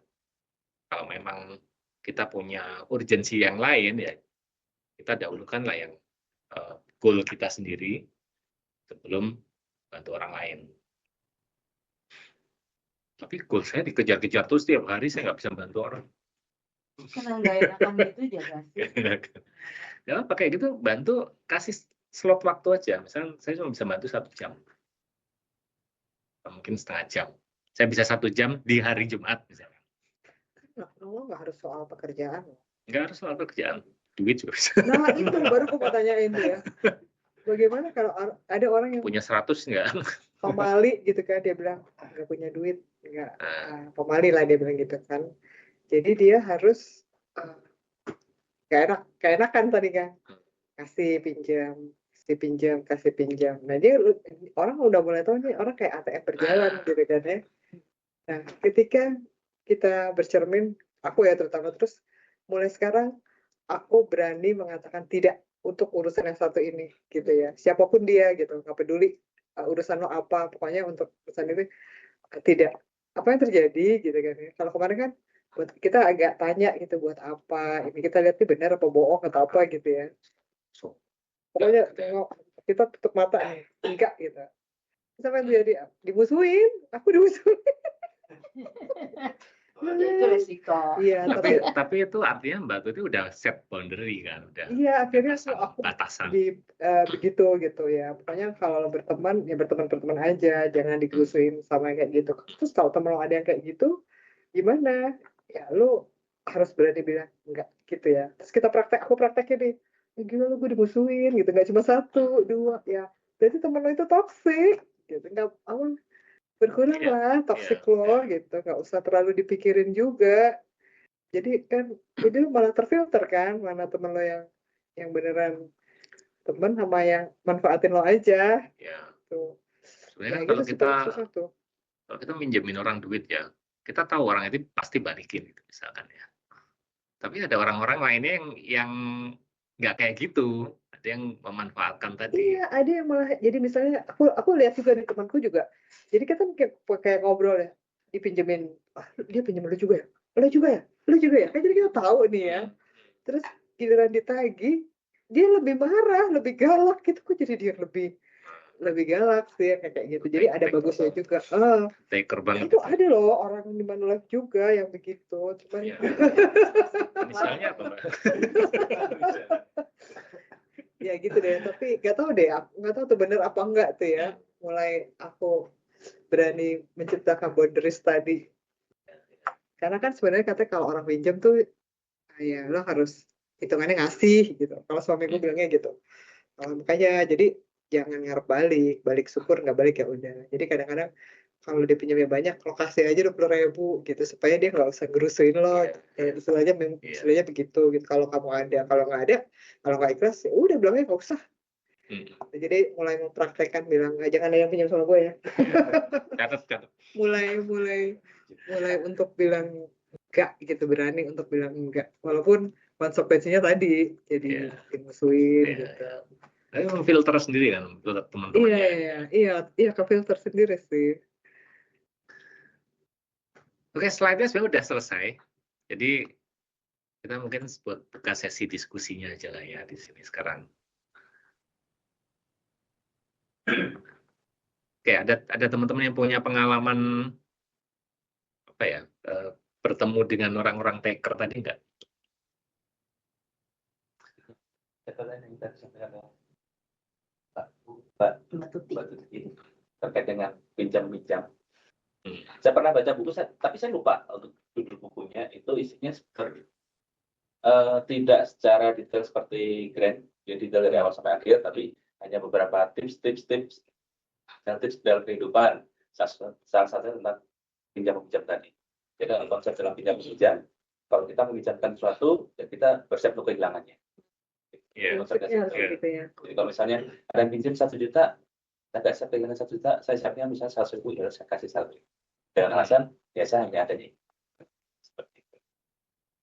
Kalau memang kita punya urgensi yang lain ya, kita dahulukan lah yang goal kita sendiri sebelum bantu orang lain. Tapi goal saya dikejar-kejar terus setiap hari, saya nggak bisa bantu orang. Karena nggak enakan gitu aja sih. Ya, pakai gitu bantu, kasih slot waktu aja. Misalnya saya cuma bisa bantu 1 jam. Mungkin setengah jam. Saya bisa 1 jam di hari Jumat misalnya. Nolong nggak harus soal pekerjaan. Nggak harus soal pekerjaan. Duit juga bisa. Nah itu baru aku mau tanyain dia. Bagaimana kalau ada orang yang Punya 100 nggak? pemali gitu kan, dia bilang nggak punya duit, nggak pemali lah dia bilang gitu kan. Jadi dia harus kayak enakan tadi kan, kasih pinjam. Nah dia orang udah mulai tahu nih orang kayak ATM berjalan gitu kan ya. Nah ketika kita bercermin, aku ya terutama, terus mulai sekarang aku berani mengatakan tidak untuk urusan yang satu ini gitu ya, siapapun dia gitu, nggak peduli urusan lo apa, pokoknya untuk urusan ini tidak. Apa yang terjadi gitu kan ya. Kalau kemarin kan buat kita agak tanya gitu, buat apa ini, kita lihat ini benar apa bohong atau apa gitu ya. Pokoknya kita tutup mata nih, enggak gitu. Sampai terjadi dimusuhin, aku dimusuhin. Itu resiko. Iya, tapi itu artinya Mbak Tuti udah set boundary kan, udah. Iya, akhirnya aku batasan. Begitu gitu ya. Pokoknya kalau berteman ya berteman aja, jangan digusuin sama kayak gitu. Terus kalau temen lo ada yang kayak gitu, gimana? Ya lo harus berani bilang enggak gitu ya. Terus aku praktekin nih. Ya, gila lo gue dimusuhin gitu, nggak cuma 1, 2 ya. Berarti temen lo itu toxic gitu. Nggak, berkurang lah toxic lo gitu, nggak usah terlalu dipikirin juga. Jadi kan itu malah terfilter kan, mana temen lo yang beneran temen sama yang manfaatin lo aja. Ya. Tuh. Sebenarnya Ya, kalau kita minjemin orang duit ya, kita tahu orang itu pasti balikin gitu, misalkan ya. Tapi ada orang-orang lainnya yang nggak kayak gitu, ada yang memanfaatkan tadi. Iya, ada yang malah jadi misalnya aku lihat juga di temanku juga. Jadi kita kayak ngobrol ya, dipinjemin, dia pinjam lu juga ya, lu juga ya. Kan jadi kita tahu nih ya. Terus giliran ditagih, dia lebih marah, lebih galak gitu. Kok jadi dia lebih galak sih kayak gitu. Jadi ada bagusnya juga. Taker banget. Itu ada loh orang di Manulife juga yang begitu. Cuman misalnya apa Mbak? Ya gitu deh, tapi nggak tahu tuh bener apa enggak tuh ya. Mulai aku berani menciptakan boundaries tadi. Karena kan sebenarnya katanya kalau orang pinjam tuh ya lo harus hitungannya ngasih gitu. Kalau suamiku bilangnya gitu. Makanya jadi jangan ngarep balik syukur, nggak balik ya udah. Jadi kadang-kadang kalau dia pinjamnya banyak, lo kasih aja 20.000 gitu supaya dia nggak usah gerusuin lo. Istilahnya begitu gitu. Kalau kamu ada, kalau nggak ada, kalau nggak ikhlas ya udah bilangnya nggak usah. Jadi mulai mempraktekkan bilang, jangan ada yang pinjam sama gue ya. Catat. mulai untuk bilang enggak gitu, berani untuk bilang enggak. Walaupun konsekuensinya tadi jadi dimusuhin gitu. Tapi memfilter sendiri kan teman-teman. Iya, ke filter sendiri sih. Oke, slide-nya sebenarnya udah selesai. Jadi kita mungkin buat buka sesi diskusinya aja lah ya di sini sekarang. Oke, ada teman-teman yang punya pengalaman apa ya, bertemu dengan orang-orang taker tadi enggak? Mbak Tuti terkait dengan pinjam-pinjam. Saya pernah baca buku, tapi saya lupa untuk judul bukunya. Itu isinya seperti tidak secara detail seperti Grant, jadi dari awal sampai akhir, tapi hanya beberapa tips dalam kehidupan. Salah satunya tentang pinjam-pinjam tadi. Jadi dalam konsep dalam pinjam-pinjam, kalau kita meminjamkan sesuatu, ya kita bersiap untuk kehilangannya. Jadi kalau misalnya ada yang pinjam 1 juta, saya nggak siap kehilangan 1 juta, saya siapnya misalnya 100.000, ya saya kasih 1 dengan alasan ya saya hanya adanya. Seperti itu.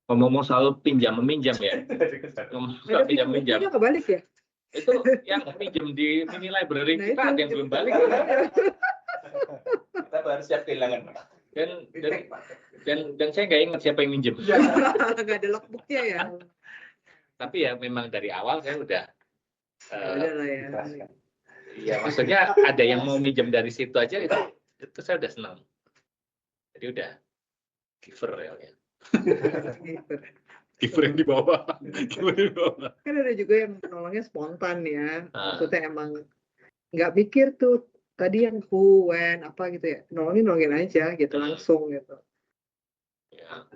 Ngomong soal pinjam meminjam ya. Ngomong soal pinjam meminjam. Itu kebalik ya? Itu yang pinjam di mini library Nah, kita itu. ada yang belum balik. Kita harus siap kehilangan. Dan saya nggak ingat siapa yang minjem. Nggak ada logbooknya ya. Tapi ya memang dari awal saya udah Udah lah ya. ya maksudnya ada yang mau minjem dari situ aja itu saya udah senang. Jadi udah giver ya. Giver yang di bawah. Kan ada juga yang nolongnya spontan ya. Maksudnya emang nggak mikir tuh tadi yang who, when, apa gitu ya. Nolongin aja gitu langsung gitu. Ya.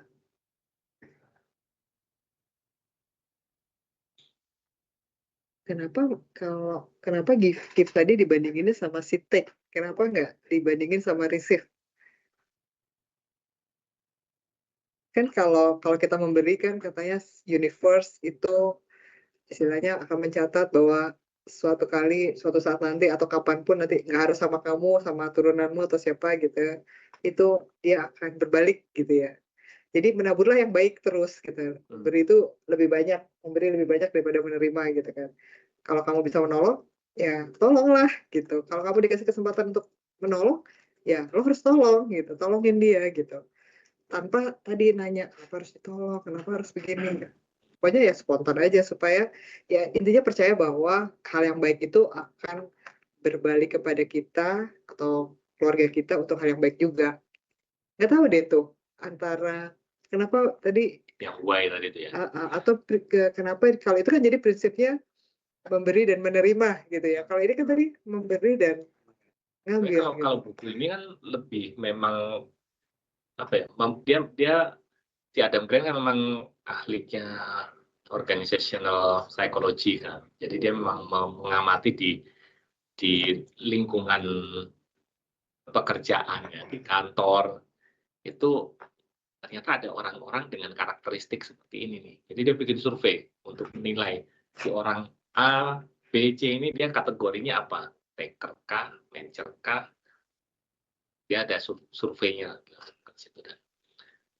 Kenapa give tadi dibandinginnya sama si take? Kenapa nggak dibandingin sama receive? Kan kalau kita memberi kan katanya universe itu istilahnya akan mencatat bahwa suatu saat nanti atau kapanpun nanti nggak harus sama kamu, sama turunanmu atau siapa gitu, itu dia akan berbalik gitu ya. Jadi menaburlah yang baik terus gitu. Memberi itu memberi lebih banyak daripada menerima gitu kan. Kalau kamu bisa menolong, ya tolonglah gitu. Kalau kamu dikasih kesempatan untuk menolong, ya lo harus tolong gitu, tolongin dia gitu. Tanpa tadi nanya kenapa harus ditolong, kenapa harus begini. Pokoknya ya spontan aja supaya ya intinya percaya bahwa hal yang baik itu akan berbalik kepada kita atau keluarga kita untuk hal yang baik juga. Nggak tahu deh tuh antara kenapa tadi yang why tadi itu ya. Atau kenapa kalau itu kan jadi prinsipnya memberi dan menerima gitu ya. Kalau ini kan tadi memberi dan ngambil. Kalau buku ini kan lebih memang apa ya? Dia si Adam Grant kan memang ahlinya organizational psychology kan. Jadi dia memang mengamati di lingkungan pekerjaan ya, di kantor itu ternyata ada orang-orang dengan karakteristik seperti ini nih. Jadi dia bikin survei untuk menilai si orang A, B, C ini dia kategorinya apa? Taker kah, manager kah? Dia ada surveinya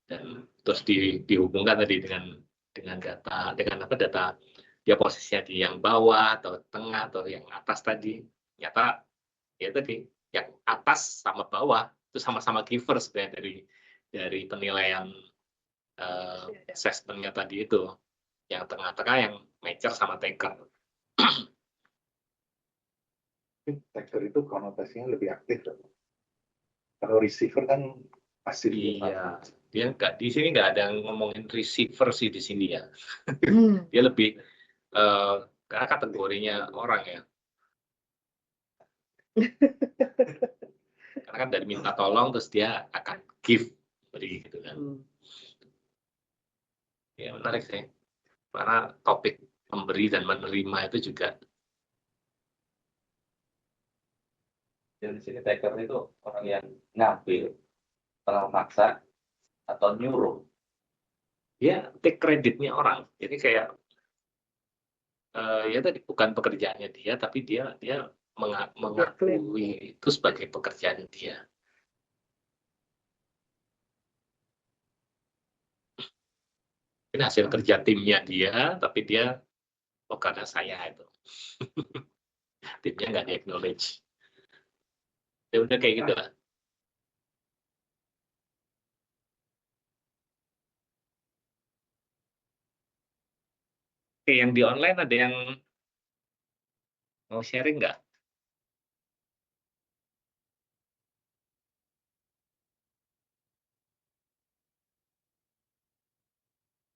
dan terus dihubungkan tadi dengan data dia posisinya di yang bawah atau tengah atau yang atas tadi. Ternyata ya tadi yang atas sama bawah itu sama-sama giver sebenarnya dari penilaian assessment-nya tadi itu. Yang tengah-tengah yang matcher sama taker. Taker itu konotasinya lebih aktif. Kalau receiver kan pasif. Iya, dia nggak di sini nggak ada ngomongin receiver sih di sini ya. Dia lebih karena kategorinya orang ya. Karena kan dari minta tolong terus dia akan give beri gitu kan. Ya menarik sih. Karena topik memberi dan menerima itu juga. Jadi di sini taker itu orang yang ngambil, terlalu maksa, atau nyuruh. Dia take kreditnya orang. Jadi kayak Ya tadi bukan pekerjaannya dia, tapi dia mengakui itu sebagai pekerjaan dia. Ini hasil kerja timnya dia, tapi dia karena saya itu. Timnya nggak di-acknowledge. Ya udah kayak gitu lah. Oke, yang di online ada yang mau sharing nggak?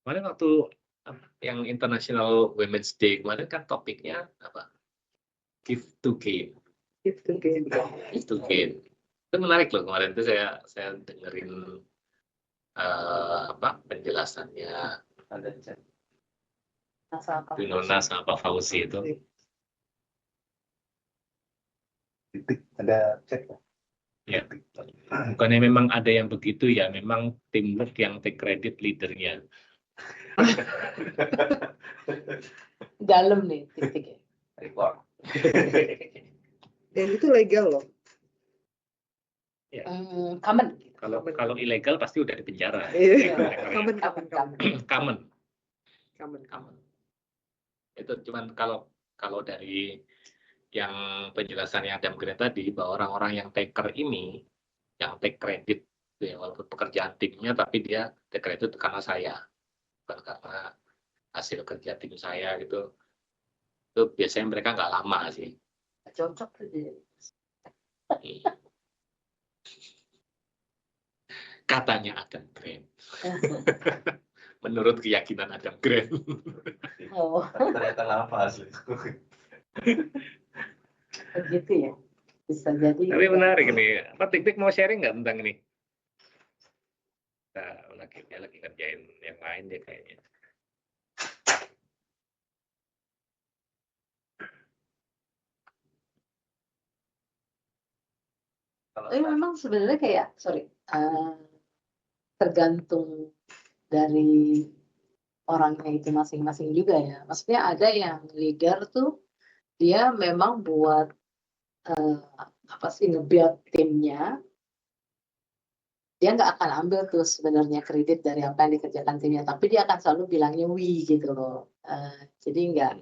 Kemarin waktu yang International Women's Day kemarin kan topiknya apa? Give to gain. Give to gain. Give to gain. Itu menarik loh kemarin itu saya dengerin penjelasannya Winona sama Pak Fauzi itu. Titik ada cek. Ya. Bukannya memang ada yang begitu ya, memang teamwork yang take credit leadernya. Dalam nih titiknya. Report. Dan itu legal loh. Ya. Common. Kalau ilegal pasti udah di penjara. Iya. Common. Common. Itu cuman kalau dari yang penjelasan yang Adam Grant tadi, bahwa orang-orang yang taker ini, yang take credit, ya, walaupun pekerjaan timnya, tapi dia take credit karena saya, bukan karena hasil kerja tim saya gitu. Itu biasanya mereka nggak lama sih. Cocok tuh dia. Katanya Adam Grant. Menurut keyakinan Adam Grant. Oh, Ternyata lama asli. begitu ya. Bisa jadi. Tapi menarik nih. Apa Tik-Tik mau sharing nggak tentang ini? Nah, dia lagi kerjain yang lain deh kayaknya. Tapi memang sebenarnya kayak, tergantung dari orangnya itu masing-masing juga ya. Maksudnya ada yang leader tuh dia memang buat nge-build timnya, dia nggak akan ambil tuh sebenarnya kredit dari apa yang dikerjakan timnya, tapi dia akan selalu bilangnya we gitu loh. Jadi nggak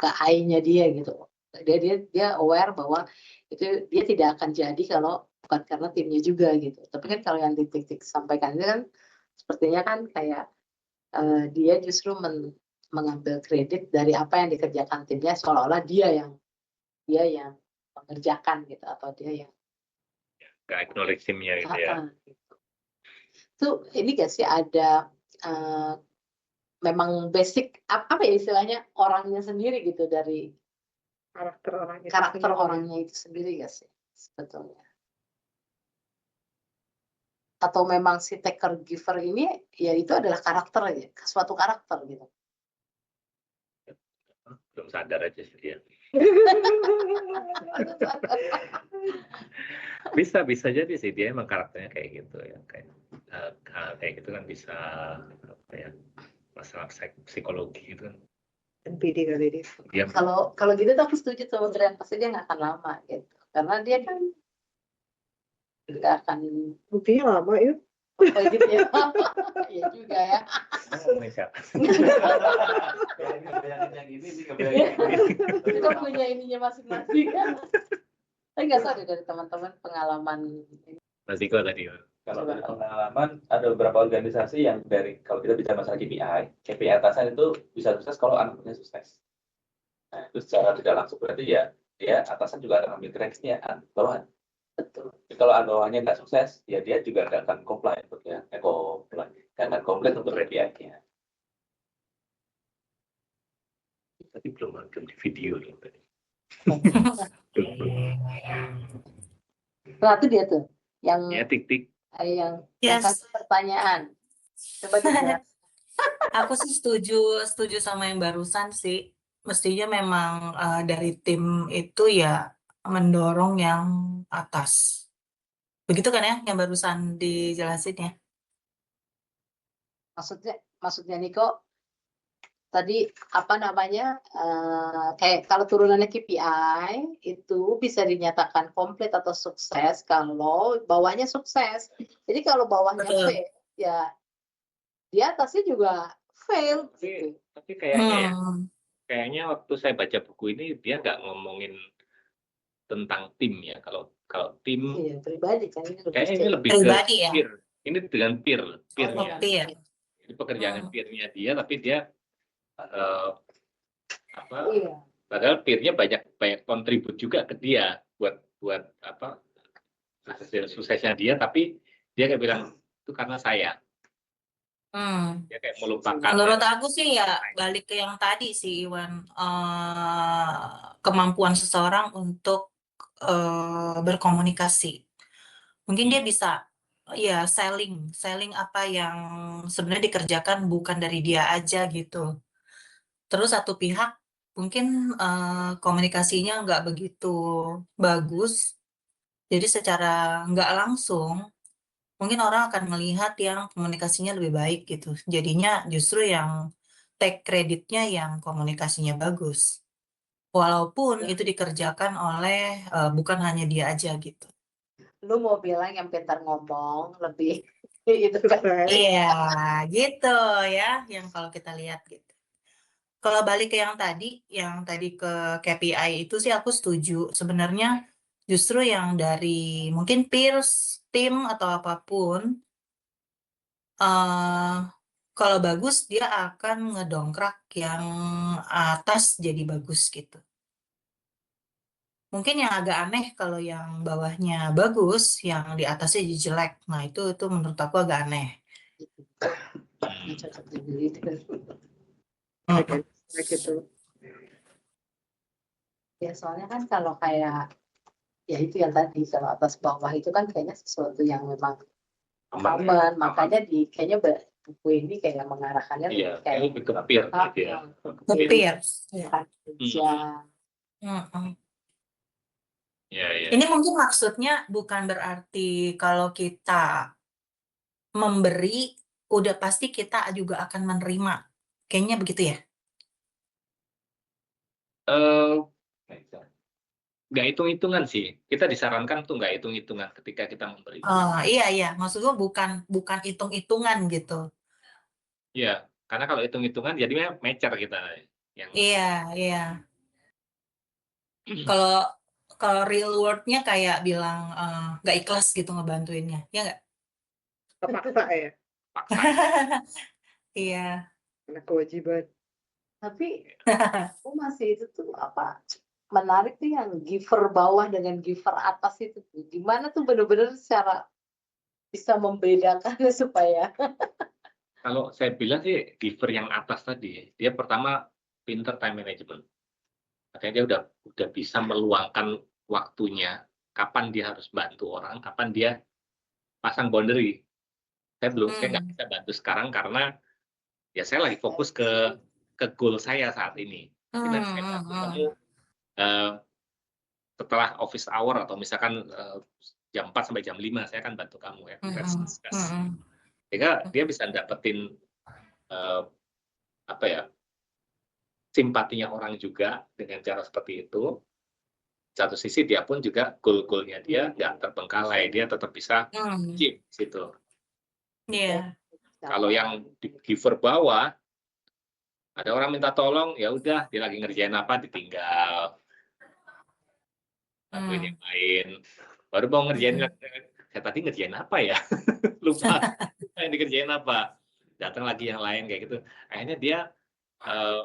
ke I-nya dia gitu. Dia aware bahwa itu dia tidak akan jadi kalau bukan karena timnya juga gitu. Tapi kan kalau yang Tik-Tik sampaikan itu kan sepertinya kan kayak dia justru mengambil kredit dari apa yang dikerjakan timnya, seolah-olah dia yang mengerjakan gitu, atau dia yang Nggak acknowledge timnya gitu ya. gitu. Tuh ini gak sih ada memang basic apa ya istilahnya orangnya sendiri gitu, dari karakter orangnya itu sendiri gak sih sebetulnya? Atau memang si taker giver ini ya itu adalah karakter aja, suatu karakter gitu. Belum sadar aja sih dia. Bisa jadi sih dia emang karakternya kayak gitu ya, kayak gitu kan bisa apa ya, masalah psikologi gitu kan. NPD kali dia. Kalau gitu tuh aku setuju sama Brian, pasti dia nggak akan lama gitu, karena dia kan nggak akan. Buktinya lama ya. Oh gitu ya. Iya juga ya. Kita punya ininya masing-masing. Saya nggak tahu dari teman-teman pengalaman ini. Mas Diko tadi. Kalau dari pengalaman, ada beberapa organisasi yang kalau kita bicara masalah KPI atasan itu bisa sukses kalau anaknya sukses. Nah, itu secara tidak langsung berarti ya dia atasan juga akan ambil kreditnya bawahan. Betul. Kalau bawahnya nggak sukses, ya dia juga nggak akan comply untuk ya, nggak akan komplit untuk KPI-nya. Tadi belum di video loh tadi. Nah, itu dia tuh yang Ya Tik-Tik. yang Yes. kasih pertanyaan. Coba dijawab. Aku sih setuju sama yang barusan sih. Mestinya memang dari tim itu ya mendorong yang atas. Begitu kan ya yang barusan dijelasin ya? Maksudnya Niko tadi apa namanya kayak kalau turunannya KPI itu bisa dinyatakan komplit atau sukses kalau bawahnya sukses. Jadi kalau bawahnya Betul. fail, ya di atasnya juga fail. Gitu. Tapi kayaknya Hmm. kayaknya waktu saya baca buku ini dia nggak ngomongin tentang tim ya. Kalau tim Iya, pribadi kan ini kayaknya ini lebih ke Pribadi ya. peer. Ini dengan peer-nya. Oh, peer. Jadi pekerjaan Hmm. peer-nya dia, tapi dia Iya. padahal peer-nya banyak kontribut juga ke dia buat suksesnya dia, tapi dia kayak bilang itu karena saya. Dia kayak melupakan. Menurut aku sih ya balik ke yang tadi sih Iwan, kemampuan seseorang untuk berkomunikasi. Mungkin dia bisa ya selling apa yang sebenarnya dikerjakan bukan dari dia aja gitu. Terus satu pihak mungkin komunikasinya nggak begitu bagus, jadi secara nggak langsung mungkin orang akan melihat yang komunikasinya lebih baik gitu. Jadinya justru yang take kreditnya yang komunikasinya bagus. Walaupun itu dikerjakan oleh bukan hanya dia aja gitu. Lu mau bilang yang pintar ngomong lebih itu kan. Iya, gitu ya, yang kalau kita lihat gitu. Kalau balik ke yang tadi ke KPI itu sih aku setuju. Sebenarnya justru yang dari mungkin peers, tim atau apapun, kalau bagus dia akan ngedongkrak yang atas jadi bagus gitu. Mungkin yang agak aneh kalau yang bawahnya bagus, yang di atasnya jadi jelek. Nah itu menurut aku agak aneh. Gitu. Ya soalnya kan kalau kayak ya itu yang tadi kalau atas bawah itu kan kayaknya sesuatu yang memang common, makanya kayaknya buku ini kayak mengarahkannya Iya, kayak lebih ke peer gitu ya. Ke peers. kerja. Mm-mm. Iya. Ini mungkin maksudnya bukan berarti kalau kita memberi, udah pasti kita juga akan menerima. Kayaknya begitu ya? Nggak hitung-hitungan sih. Kita disarankan tuh nggak hitung-hitungan ketika kita memberi. Iya. Maksudnya bukan hitung-hitungan gitu. Iya, karena kalau hitung-hitungan jadinya mecer kita. Iya. Kalau real world-nya kayak bilang nggak ikhlas gitu ngebantuinnya, ya nggak? Terpaksa ya, Paksa. Iya. karena kewajiban. Tapi aku masih itu tuh apa menarik tuh yang giver bawah dengan giver atas itu tuh. Gimana tuh bener-bener secara bisa membedakannya supaya Kalau saya bilang sih giver yang atas tadi, dia pertama pinter time management. Artinya dia udah bisa meluangkan waktunya, kapan dia harus bantu orang, kapan dia pasang boundary. Saya nggak bisa bantu sekarang karena ya saya lagi fokus ke goal saya saat ini. Jadi nanti saya bantu kamu setelah office hour atau misalkan jam 4 sampai jam 5 saya akan bantu kamu ya. Let's discuss. Sehingga dia bisa dapetin simpatinya orang juga dengan cara seperti itu. Satu sisi dia pun juga goal-goalnya dia nggak terbengkalai, dia tetap bisa keep situ. Iya. Kalau yang di giver bawah, ada orang minta tolong, ya udah dia lagi ngerjain apa ditinggal. Bantuin yang lain. Baru mau ngerjain, saya tadi ngerjain apa ya? Lupa yang dikerjain apa. Datang lagi yang lain kayak gitu. Akhirnya dia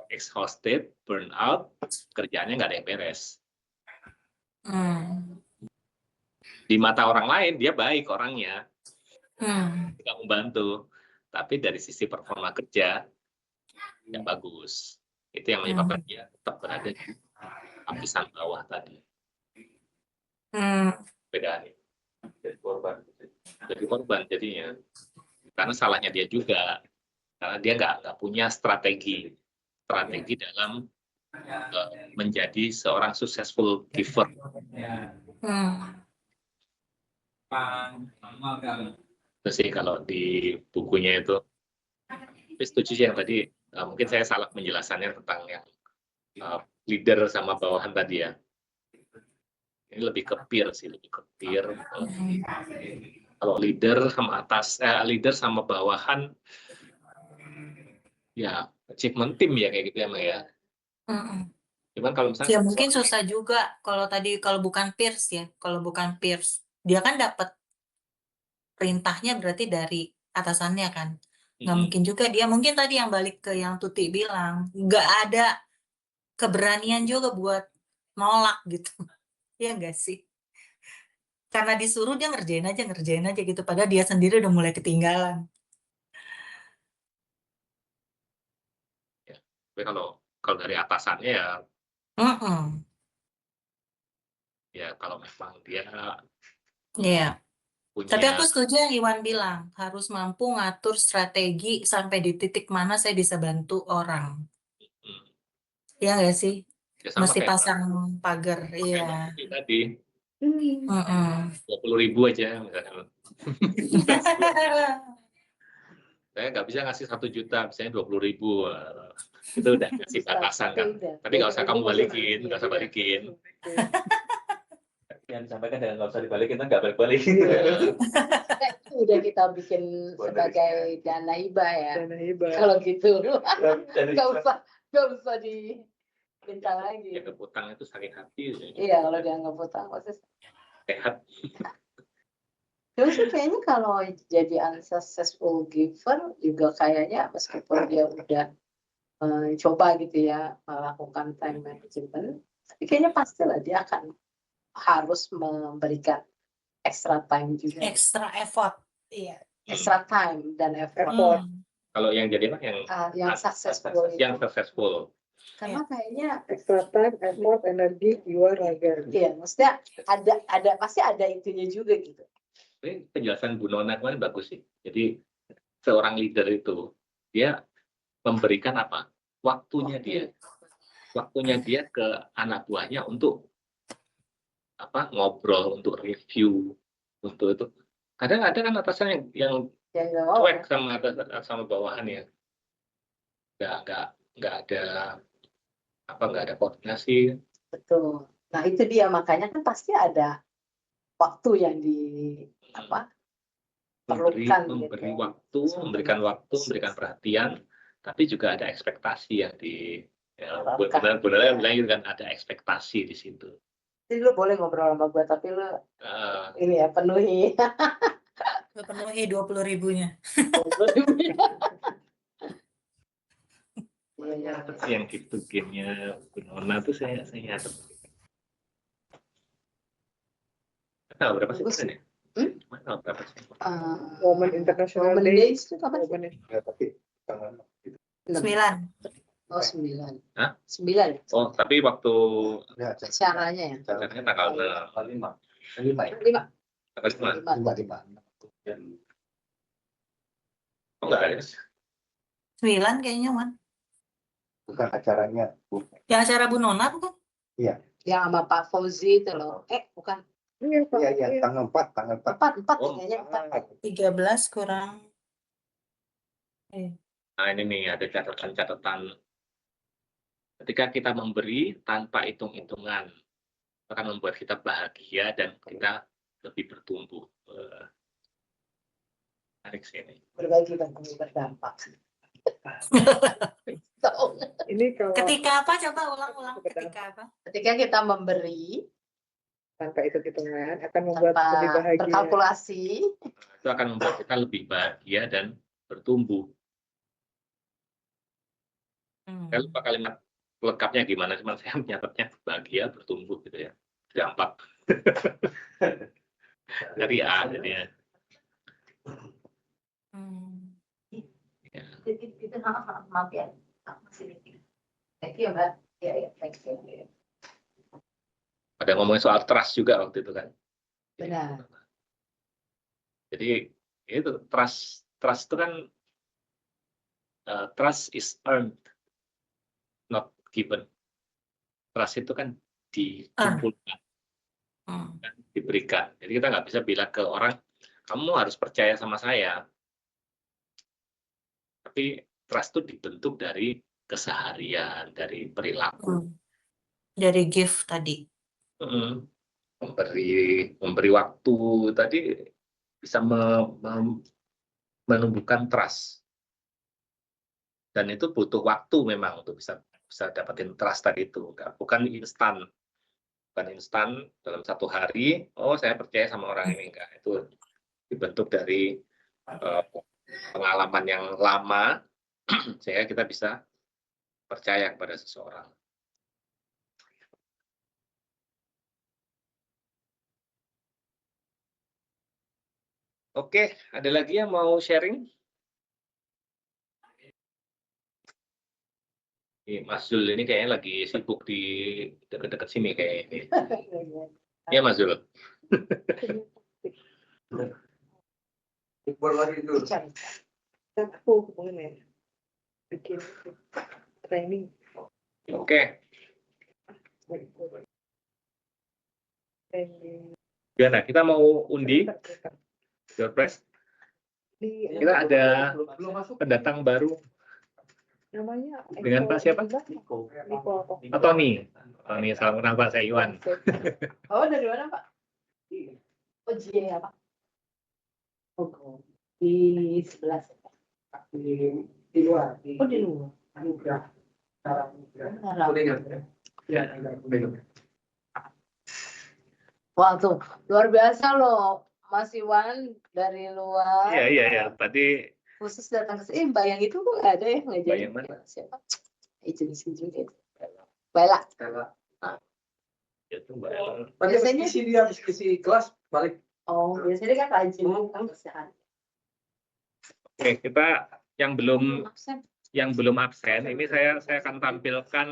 exhausted, burn out, kerjaannya nggak ada yang beres. Di mata orang lain dia baik orangnya, nggak membantu, tapi dari sisi performa kerja nggak bagus. Itu yang menyebabkan dia tetap berada di lapisan bawah tadi. Bedanya jadi korban jadinya, karena salahnya dia juga, karena dia nggak punya strategi dalam menjadi seorang successful giver. Itu sih kalau di bukunya itu. Tapi setuju sih yang tadi Mungkin saya salah penjelasannya tentang yang leader sama bawahan tadi ya. Ini lebih ke peer sih, lebih ke peer. Kalau leader sama leader sama bawahan, ya achievement team ya kayak gitu ya, Mbak ya. Cuman kalau misalnya Ya mungkin susah juga kalau bukan peers ya, kalau bukan peers. Dia kan dapat perintahnya berarti dari atasannya kan. Nggak mungkin juga dia, mungkin tadi yang balik ke yang Tuti bilang, nggak ada keberanian juga buat nolak gitu. Ya nggak sih? Karena disuruh dia ngerjain aja gitu. Padahal dia sendiri udah mulai ketinggalan. tapi kalau dari atasannya ya, Mm-mm. ya kalau memang dia Iya. Tapi punya aku setuju yang Iwan bilang, harus mampu ngatur strategi sampai di titik mana saya bisa bantu orang. hmm, Iya nggak sih? ya sama Mesti kayak pasang pagar, iya. tadi Mm-mm. 20.000 aja misalnya. Saya nggak bisa ngasih 1 juta, misalnya 20.000. Itu udah ngasih batasan kan. Tapi nggak usah kamu balikin, nggak usah balikin. Yang disampaikan dengan nggak usah dibalikin, kan nggak balik-balikin. Itu udah kita bikin sebagai dana hibah ya. Dana hibah. Kalau gitu, Dari nggak usah dibintang lagi. Ya utang itu sakit hati. Iya, kalau dianggap utang pasti. Sehat. Terus kayaknya kalau jadi unsuccessful giver juga kayaknya meskipun dia udah coba gitu ya melakukan time management, tapi kayaknya pastilah dia akan harus memberikan extra time juga, Extra effort, iya. extra time dan effort. Kalau yang jadi apa Yang successful itu. yang successful. Karena kayaknya Extra time, effort, energi, jiwa, raga. iya, maksudnya ada pasti ada itunya juga gitu. Ini penjelasan Bu Nona kemarin bagus sih. Jadi seorang leader itu dia memberikan apa? Waktunya dia ke anak buahnya untuk apa? Ngobrol, untuk review, untuk itu. Kadang ada kan atasan yang nggak mau cuek sama bawahannya. Nggak ada koordinasi. Betul. Nah itu dia, makanya kan pasti ada waktu yang perlukan memberikan waktu, memberikan perhatian, tapi juga ada ekspektasi yang benar-benar bilang gitu kan, ada ekspektasi di situ. Jadi lu boleh ngobrol sama gue, tapi lu ini ya penuhi. Lu penuhi 20.000-nya. Yang gitu gamenya Bu Nona tuh saya nyatet. Tahu berapa sih persen ya? Tahu berapa sih? Women International Women Day. Days itu kapan sih? Ya, tapi tanggal 9. Oh 9. Hah? 9. Oh, tapi waktu ya, Acaranya ya. acaranya tanggal 5. 5 ya. 5. tanggal 5. 5. Oh, enggak ada. 9 kayaknya, Wan. Bukan acaranya, Bu. Yang acara Bu Nona bukan? Iya. Yang sama Pak Fauzi itu loh. Bukan. Iya, Pak. Iya, tanggal 4. 4 Oh, kayaknya 4. 13 kurang. Nah, ini nih ada catatan-catatan. Ketika kita memberi tanpa hitung-hitungan, akan membuat kita bahagia dan kita lebih bertumbuh. Menarik sih ini. Berbagi dan berdampak. Ini kalau Ketika apa? Coba ulang-ulang. Ketika apa? Ketika kita memberi tanpa hitung-hitungan akan membuat tanpa lebih bahagia. berkalkulasi, Itu akan membuat kita lebih bahagia dan bertumbuh. Saya lupa kalimat lengkapnya gimana, cuman saya menyatatnya bahagia, bertumbuh gitu ya. Gampang. Dari A jadinya. Itu maaf ya, masih mikir. Thank you Mbak. Ya, thank you. Ada ngomongin soal trust juga waktu itu kan. Benar. Jadi itu trust itu kan trust is earned, not given. Trust itu kan dikumpulkan, diberikan. Jadi kita nggak bisa bilang ke orang, kamu harus percaya sama saya. Tapi trust itu dibentuk dari keseharian, dari perilaku. Dari gift tadi. Memberi waktu tadi bisa menumbuhkan trust. Dan itu butuh waktu memang untuk bisa dapetin trust tadi itu. Bukan instan. Bukan instan dalam 1 hari, oh saya percaya sama orang ini. Enggak. Itu dibentuk dari pengalaman yang lama, sehingga kita bisa percaya kepada seseorang. Oke, ada lagi yang mau sharing? Mas Zul ini kayaknya lagi sibuk di dekat-dekat sini kayak ini. Ya Mas Zul. Aku hubungin ya. Bikin training. Oke. Training. Gimana? Kita mau undi door prize. Kita ada pendatang baru. Namanya Dengan Pak siapa? Niko. Tony. Tony, salam kenal Pak, saya Iwan. Oh, dari mana, Pak? Oh, J apa? Oh, di sebelah. Di luar. Oh, di luar. Wah, tuh luar biasa loh, Mas Iwan dari luar. Iya. Tadi Khusus datang ke sini. Bayang itu kok nggak ada ya ngajarin? Bayang mana? Siapa? Agensi juga. Bella. ya itu Mbak Ella. Biasanya dia isi kelas balik. Oh, biasanya kan rajin kerjaan. Oke, kita yang belum Absen. absen, ini saya akan tampilkan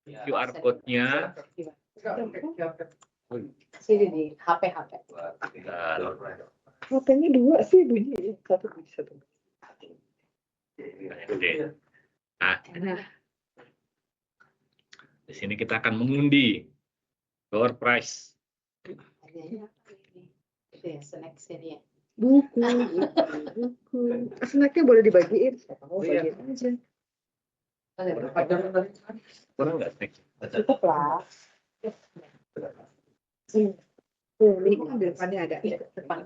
QR code-nya. Sini di HP. HP-nya 2 sih bunyi. 1 bunyi 1. Nah, di sini kita akan mengundi door prize. Itu ya, snack sini ya. Buku. Snacknya boleh dibagiin. Oh, bagiin aja. Kurang nggak snack? Cukup lah. Ini kan di depannya ada. Depan.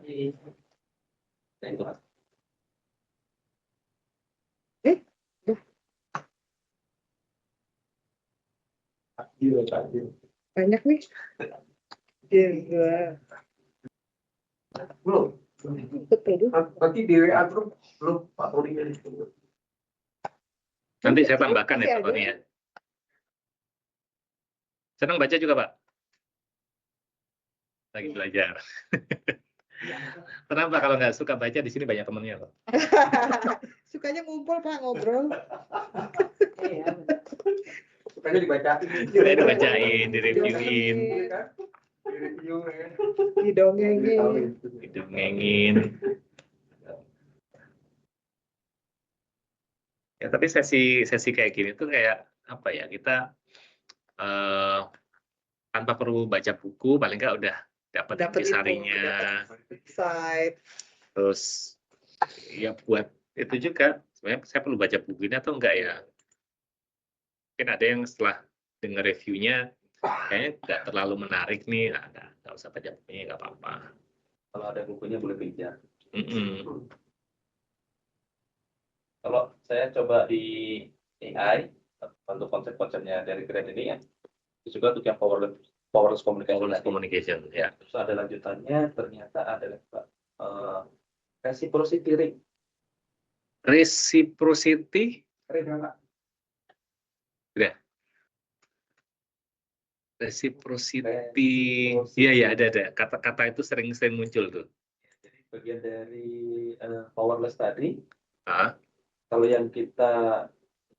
Banyak nih. Iya. Belum. Berarti di WA belum Pak Tony. Nanti saya tambahkan Masih ya Pak ada. Tony ya. Senang baca juga Pak? Lagi belajar. Kenapa kalau nggak suka baca, di sini banyak temennya Pak. Sukanya ngumpul Pak, ngobrol. Iya. Sukanya dibacain. Saya dibacain, direviewin, Didongengin. didongengin. Ya tapi sesi kayak gini tuh kayak apa ya, kita tanpa perlu baca buku, paling nggak udah dapat intisarinya. Insight. Terus ya buat itu juga sebenarnya saya perlu baca buku ini atau enggak ya. Mungkin ada yang setelah dengar reviewnya kayaknya nggak terlalu menarik nih, nggak usah baca bukunya, nggak apa-apa. Kalau ada bukunya boleh pinjam. Mm-mm. Kalau saya coba di AI untuk konsep-konsepnya dari Grant ini ya, itu juga untuk yang powerless communication. Powerless communication, ya. Terus ada lanjutannya, ternyata ada reciprocity ring. Reciprocity, ya. Reciprocity, iya ada. Kata-kata itu sering muncul tuh. Jadi bagian dari powerless tadi, Ah, kalau yang kita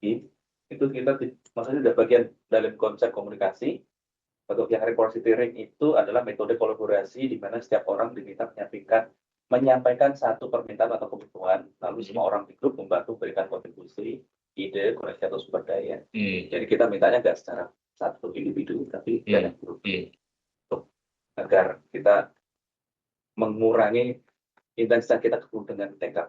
itu kita maksudnya udah bagian dalam konsep komunikasi. Untuk yang reciprocity ring itu adalah metode kolaborasi di mana setiap orang diminta menyampaikan satu permintaan atau kebutuhan, lalu semua orang di grup membantu berikan kontribusi, ide, koneksi atau sumber daya. Jadi kita mintanya nggak secara satu individu, tapi banyak grup. Agar kita mengurangi intensitas kita dengan tekad.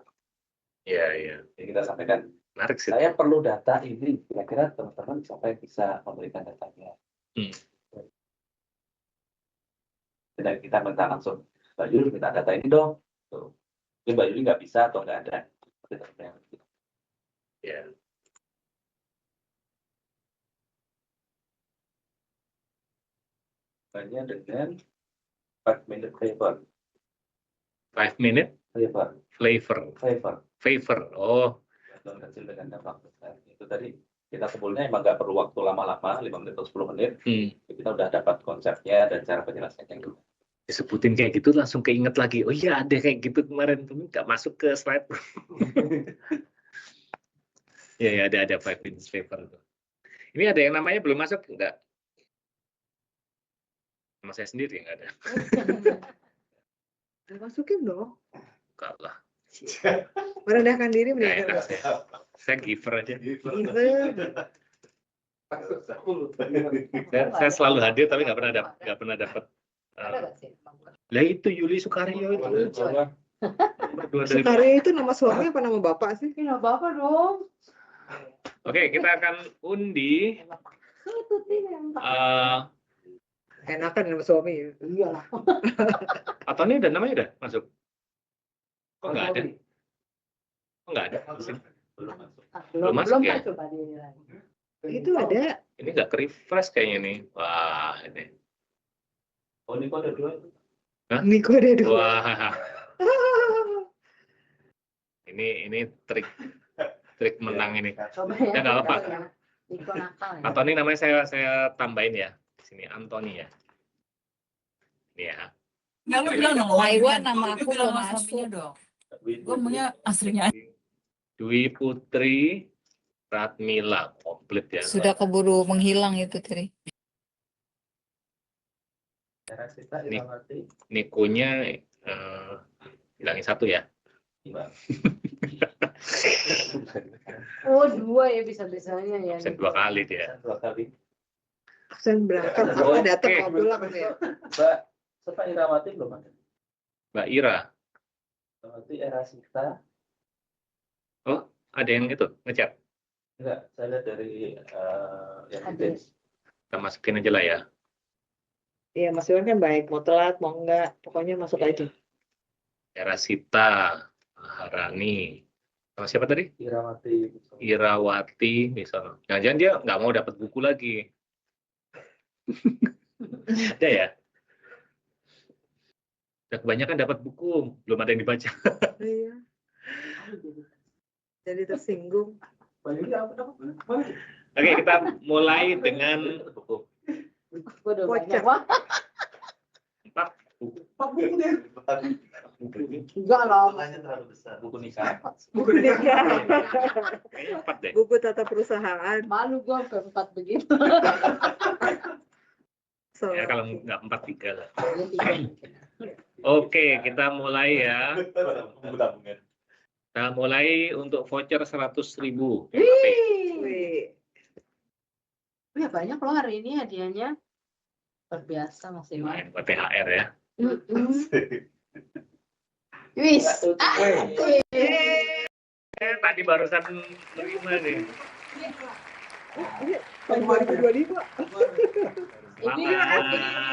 Iya. Jadi kita sampaikan Menarik sih. Saya perlu data ini, kira-kira teman-teman siapa yang bisa memberikan datanya. Dan kita minta langsung, Mbak Yuli minta data ini dong. Tuh. Mungkin Mbak Yuli nggak bisa atau nggak ada. Ya. Hanya dengan 5-minute flavor. 5-minute flavor. Oh. Yang kecil dengan dampak besar. Itu tadi kita kumpulnya emang nggak perlu waktu lama-lama, 5 menit atau 10 menit. Kita udah dapat konsepnya dan cara penjelasannya. Disebutin kayak gitu langsung keinget lagi. Oh iya ada kayak gitu kemarin, tapi nggak masuk ke slide. Ya ada 5-minute flavor. Ini ada yang namanya belum masuk enggak? Sama saya sendiri nggak ada. Masukin dong. Enggak lah. Merendahkan diri Nggak mendingan. enak saya giver aja. Saya selalu hadir tapi nggak pernah dapat. Lah itu Yuli Sukaryo itu. Sukaryo itu nama suami apa nama bapak sih? Nama bapak dong. Oke, kita akan undi. Enakan nama suami ya. Iya. Atau ini udah namanya udah masuk? Kok nggak ada? Kok nggak ada? Belum masuk ya? Coba dia. Itu ada. Ini nggak ke refresh kayaknya nih. Wah ini. Oh, ini kok ada 2? Niko ada 2. Wah. Ini trik menang ini. Coba Ya nggak apa-apa. Niko nakal ya. Atau ini namanya saya tambahin ya. Di sini Anthony ya. Ini ya. Nggak, lu bilang dong, Taiwan nama aku bilang belum sama masuk. suaminya dong. Gue maunya aslinya. Dwi Putri Ratmila komplit ya. Sudah keburu menghilang itu tadi. Nikonya hilangin 1 ya. Oh 2 ya bisa-bisanya ya. Absen 2 kali dia. 2 kali. Absen berangkat. Oh, Datang oke. mau pulang ya. Mbak, Bapak Irawati belum ada. Mbak Ira. Irawati Erasita. Oh, ada yang itu ngechat. Enggak, saya lihat dari yang Ada. itu. Kita masukin aja lah ya. Iya Mas Iwan kan baik. Mau telat mau enggak. Pokoknya masuk aja. Erasita, Harani. Sama siapa tadi? Irawati. Irawati misalnya. Jangan-jangan dia nggak mau dapat buku lagi. Ada ya? Udah kebanyakan dapat buku, belum ada yang dibaca. Iya. Jadi tersinggung. Oke, kita mulai dengan Gue udah Voucher. banyak. Wah, 4 buku. enggak lah. Terlalu besar. Buku nikah. Buku nikah. Kayaknya 4 deh. Buku tata perusahaan. Malu gue sampai 4 begitu. So, Ya kalau nggak 4, 3 lah. Ya, 3. Oke, kita mulai ya. Buku tabungan. Kita mulai untuk voucher 100.000. wih. Ya banyak loh hari ini hadiahnya. Luar biasa Mas Iwan. Main buat THR ya. Wis. Tadi barusan terima nih. Tahun 2025. Ini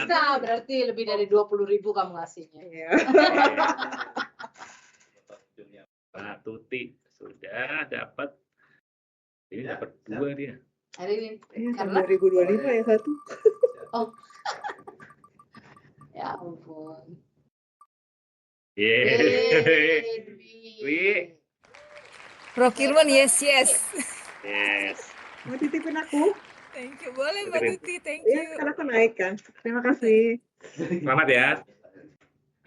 bisa berarti lebih dari 20.000 kamu ngasihnya. Iya. Pak Tuti sudah dapat. Ini dapat 2 dia. Hari ini Iya, tahun karena 2025 ya satu. ya ampun. Yeay. Dwi. Rokirman yes. Yes. Mau titipin aku? Thank you. Boleh Mbak Titipin. Tuti, thank Iya, you. karena aku naik kan. Terima kasih. Selamat ya.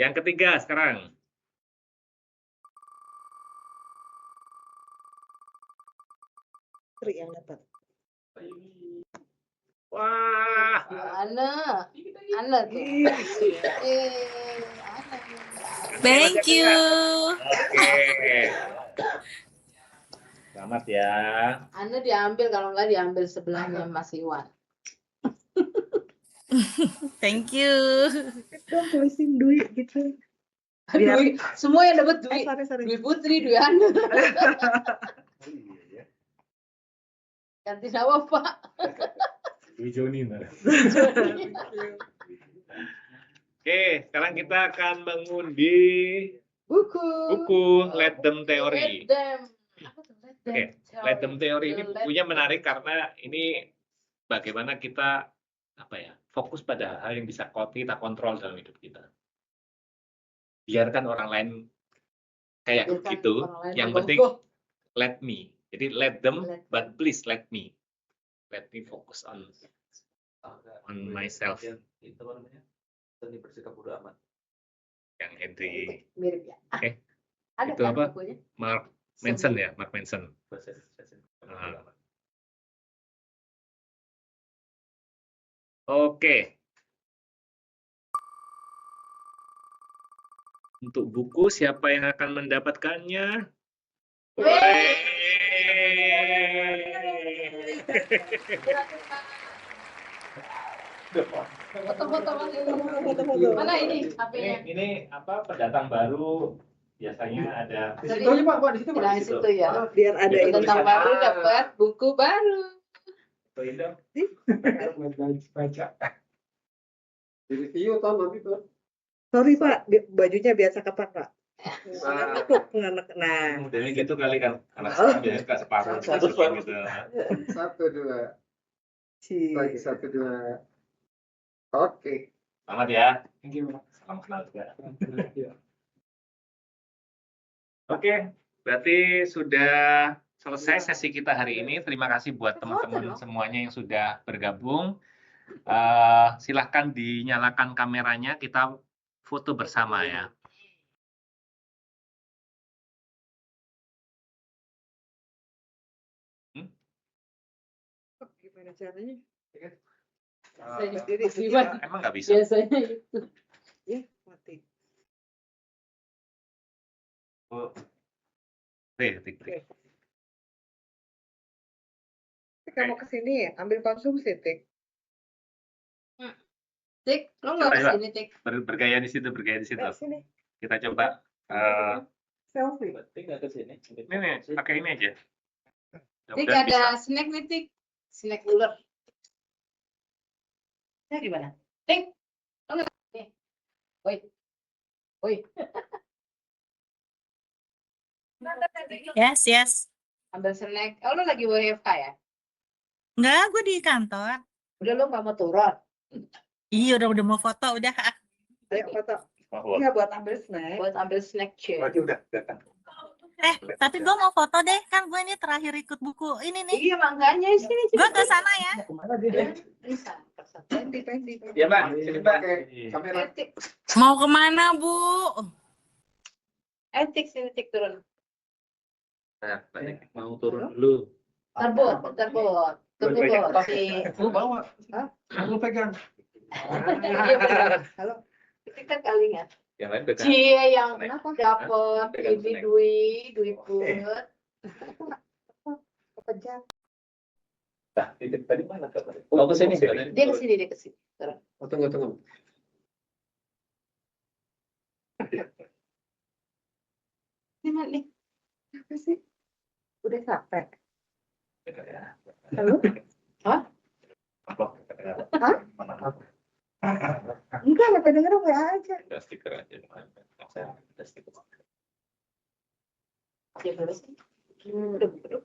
Yang ketiga sekarang. Tri yang dapat. Wah. Ana tuh. Ana. Thank you. Oke. Selamat ya. Ana diambil kalau nggak diambil sebelahnya Mas Iwan. Thank you. Dong tulisin duit gitu. Biar- Dwi, semua yang dapat Dwi. Sorry. Dwi Putri, Dwi Ana. Ganti nama Pak. Bu Joni. Oke, sekarang kita akan mengundi buku Let Them Theory. Let them. Apa tuh? Oke, Let Them Theory ini bukunya menarik karena ini bagaimana kita fokus pada hal yang bisa kita kontrol dalam hidup kita. Biarkan orang lain kayak Biarkan gitu, orang lain yang menggogoh. penting let me. Jadi let them, but please let me. Let me focus on myself. Itu namanya seni bersikap bodo amat. Yang Henry Mirip ya. Oke. Ada Itu kan apa? bukunya? Mark Manson ya, Mark Manson. Bahasa Ah. Oke. Untuk buku siapa yang akan mendapatkannya? Foto-foto mana ini HP-nya? Ini pendatang baru biasanya ada Di situ aja Pak, di situ Pak. Di situ ya. Biar ada Biar ini. Tentang baru dapat buku baru. Baca. Di review tahun nanti tuh. Sorry Pak, bajunya biasa kapan Pak? Nah, modelnya gitu kali kan, anak sekarang biasanya suka separuh masukin gitu. 1, 2. Lagi 1, 2. Oke. Selamat ya. Thank you, Pak. Salam kenal juga. Ya. Oke, berarti sudah selesai sesi kita hari ini. Terima kasih buat teman-teman semuanya yang sudah bergabung. Silahkan dinyalakan kameranya, kita foto bersama ya. gimana caranya? Emang nggak bisa? Biasanya itu. Ya, mati. Tik. Kamu kesini ambil konsumsi, Tik. Tik, lo nggak Coba, kesini Tik? Bergaya di situ. Sini. Kita coba. Selfie. Penting nggak ke sini. Ini pakai ini aja. Tik Mudah-mudahan bisa. ada snack nih Tik. Snack ular. Nah, gimana? Tik, lo nggak nih? Woi. Yes. Ambil snack. Oh, lo lagi WFH ya? Enggak, gue di kantor. Udah lo nggak mau turun? Iya, udah mau foto, udah. Ayo foto. Oh, Iya, buat ambil snack. Buat ambil snack cuy. udah kan. Tapi gue mau foto deh, kan gue ini terakhir ikut buku ini nih. Iya makanya sini. Gue ke sana ya. Kemana dia? Bisa. Pendi. Ya, Mbak. Sini, Mbak. Pakai kamera. Tik, Mau kemana, Bu? Tik sini Tik turun. Nah, mau turun dulu. Terbot. Tunggu Bu. Lu bawa. Hah? Lu pegang. Iya benar. Halo. Itu kan kali ya. Yang lain udah kan? Cie yang Kenapa? dapat Pegang ini snack. duit buat. Kepencet. Nah, tadi mana kabar? Oh, ke sini. Dia kesini. Turun. Oh, tunggu. Ini mana nih? Apa sih? Udah capek. Ya. Halo? Hah? Apa? Hah? Mana? Enggak, apa denger WA aja. Ada stiker aja. Ada stiker. Dia berapa sih? Duduk.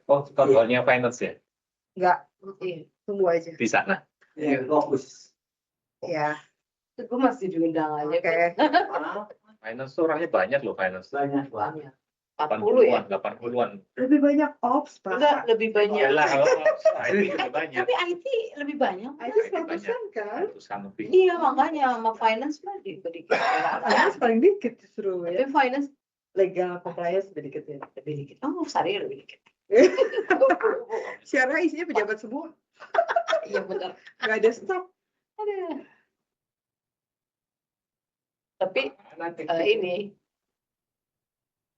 Oh, kontrolnya finance ya? Enggak, Iya. tunggu aja. Di sana. Iya, fokus. Ya, Gue masih diundang aja. oke. Finance tuh orangnya banyak loh, finance. Banyak. Banyak. 40 ya? 80-an. Lebih banyak ops, Pak. Enggak, lebih banyak. Yalah, IT lebih banyak. Tapi IT lebih banyak. Itu 100-an kan? Ratusan lebih. Iya, makanya sama finance mah dikit. Finance paling dikit justru ya. Tapi finance Legal compliance lebih dikit ya. lebih dikit. Oh, sari lebih dikit. Siara isinya pejabat semua. Iya benar. Nggak ada staff. Aduh. Tapi ini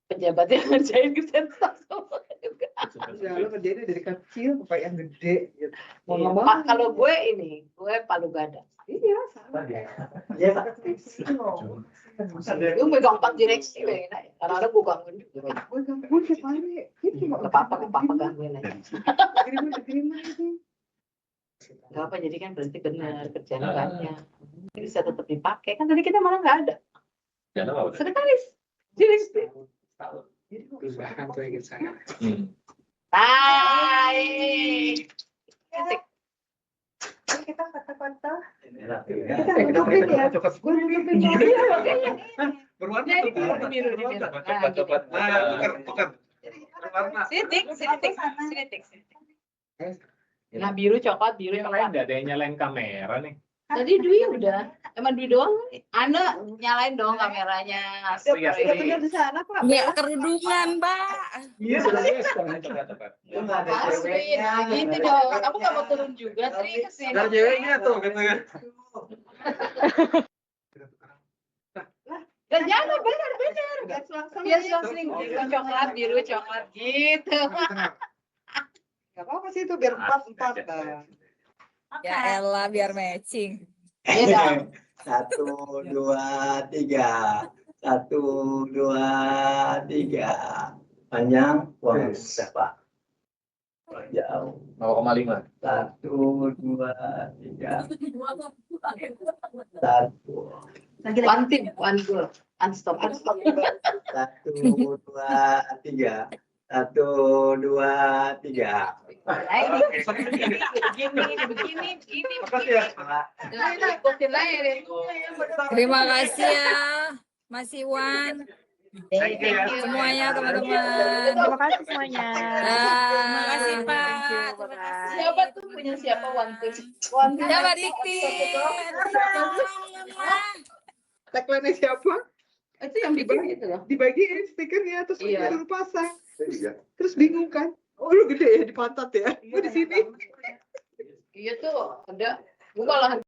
pejabat yang ngerjain kesehatan sama juga. Ya, lo kerjainnya dari kecil sampai yang gede gitu. Mau Iya, ngomong Pak, kalau gue palu gada. iya sama kayak Gue megang 4 direksi, karena gue gangguin juga. gue gangguin tiap hari itu cuma Gak apa-apa, gangguin aja. kiriman itu Gak apa, jadi kan berarti benar kerjaan banyak. Bisa tetap dipakai, kan tadi kita malah nggak ada. Jangan apa udah. Sekretaris, direksi. jadi kok perubahan tuh ingat saya Baik. Titik. kita kata-kata Kita nutupin ya gue nutupin berwarna Jadi tuh. biru. Tukar. Berwarna. Titik. Nah, biru coklat, Yang lain nggak ada yang nyalain kamera nih. Tadi Dwi udah, emang Dwi doang. Anda nyalain dong kameranya. udah di sana pak Biar kerudungan, Mbak. Iya, cepat. Masukin, nah gitu dong. Kamu nggak mau turun juga, Tri, kesini. Ada ceweknya tuh katanya. Dan jangan bener. Iya, sering biru coklat gitu. nggak apa-apa sih itu biar 4 lah Ya elah, biar matching. Iya dong. 1, 2, 3. 1, 2, 3. Panjang, wah, siapa? Jauh. 0,5. 1, 2, 3. 1. One team, one goal, unstoppable. 1, 2, 3. 1, 2, 3. Begini. Makasih ya. Ikutin aja deh. Terima kasih ya, Mas Iwan. Thank you. Semuanya teman-teman. Terima kasih semuanya. Terima kasih Thank Pak. you, Terima bye-bye. kasih. Siapa tuh punya siapa one team? One team. Siapa Dikti? tagline siapa Itu yang bikin itu loh. dibagiin stikernya terus Iya. kita pasang terus bingung kan oh lu gede ya di pantat ya gue di sini Iya tuh ada. Gue malah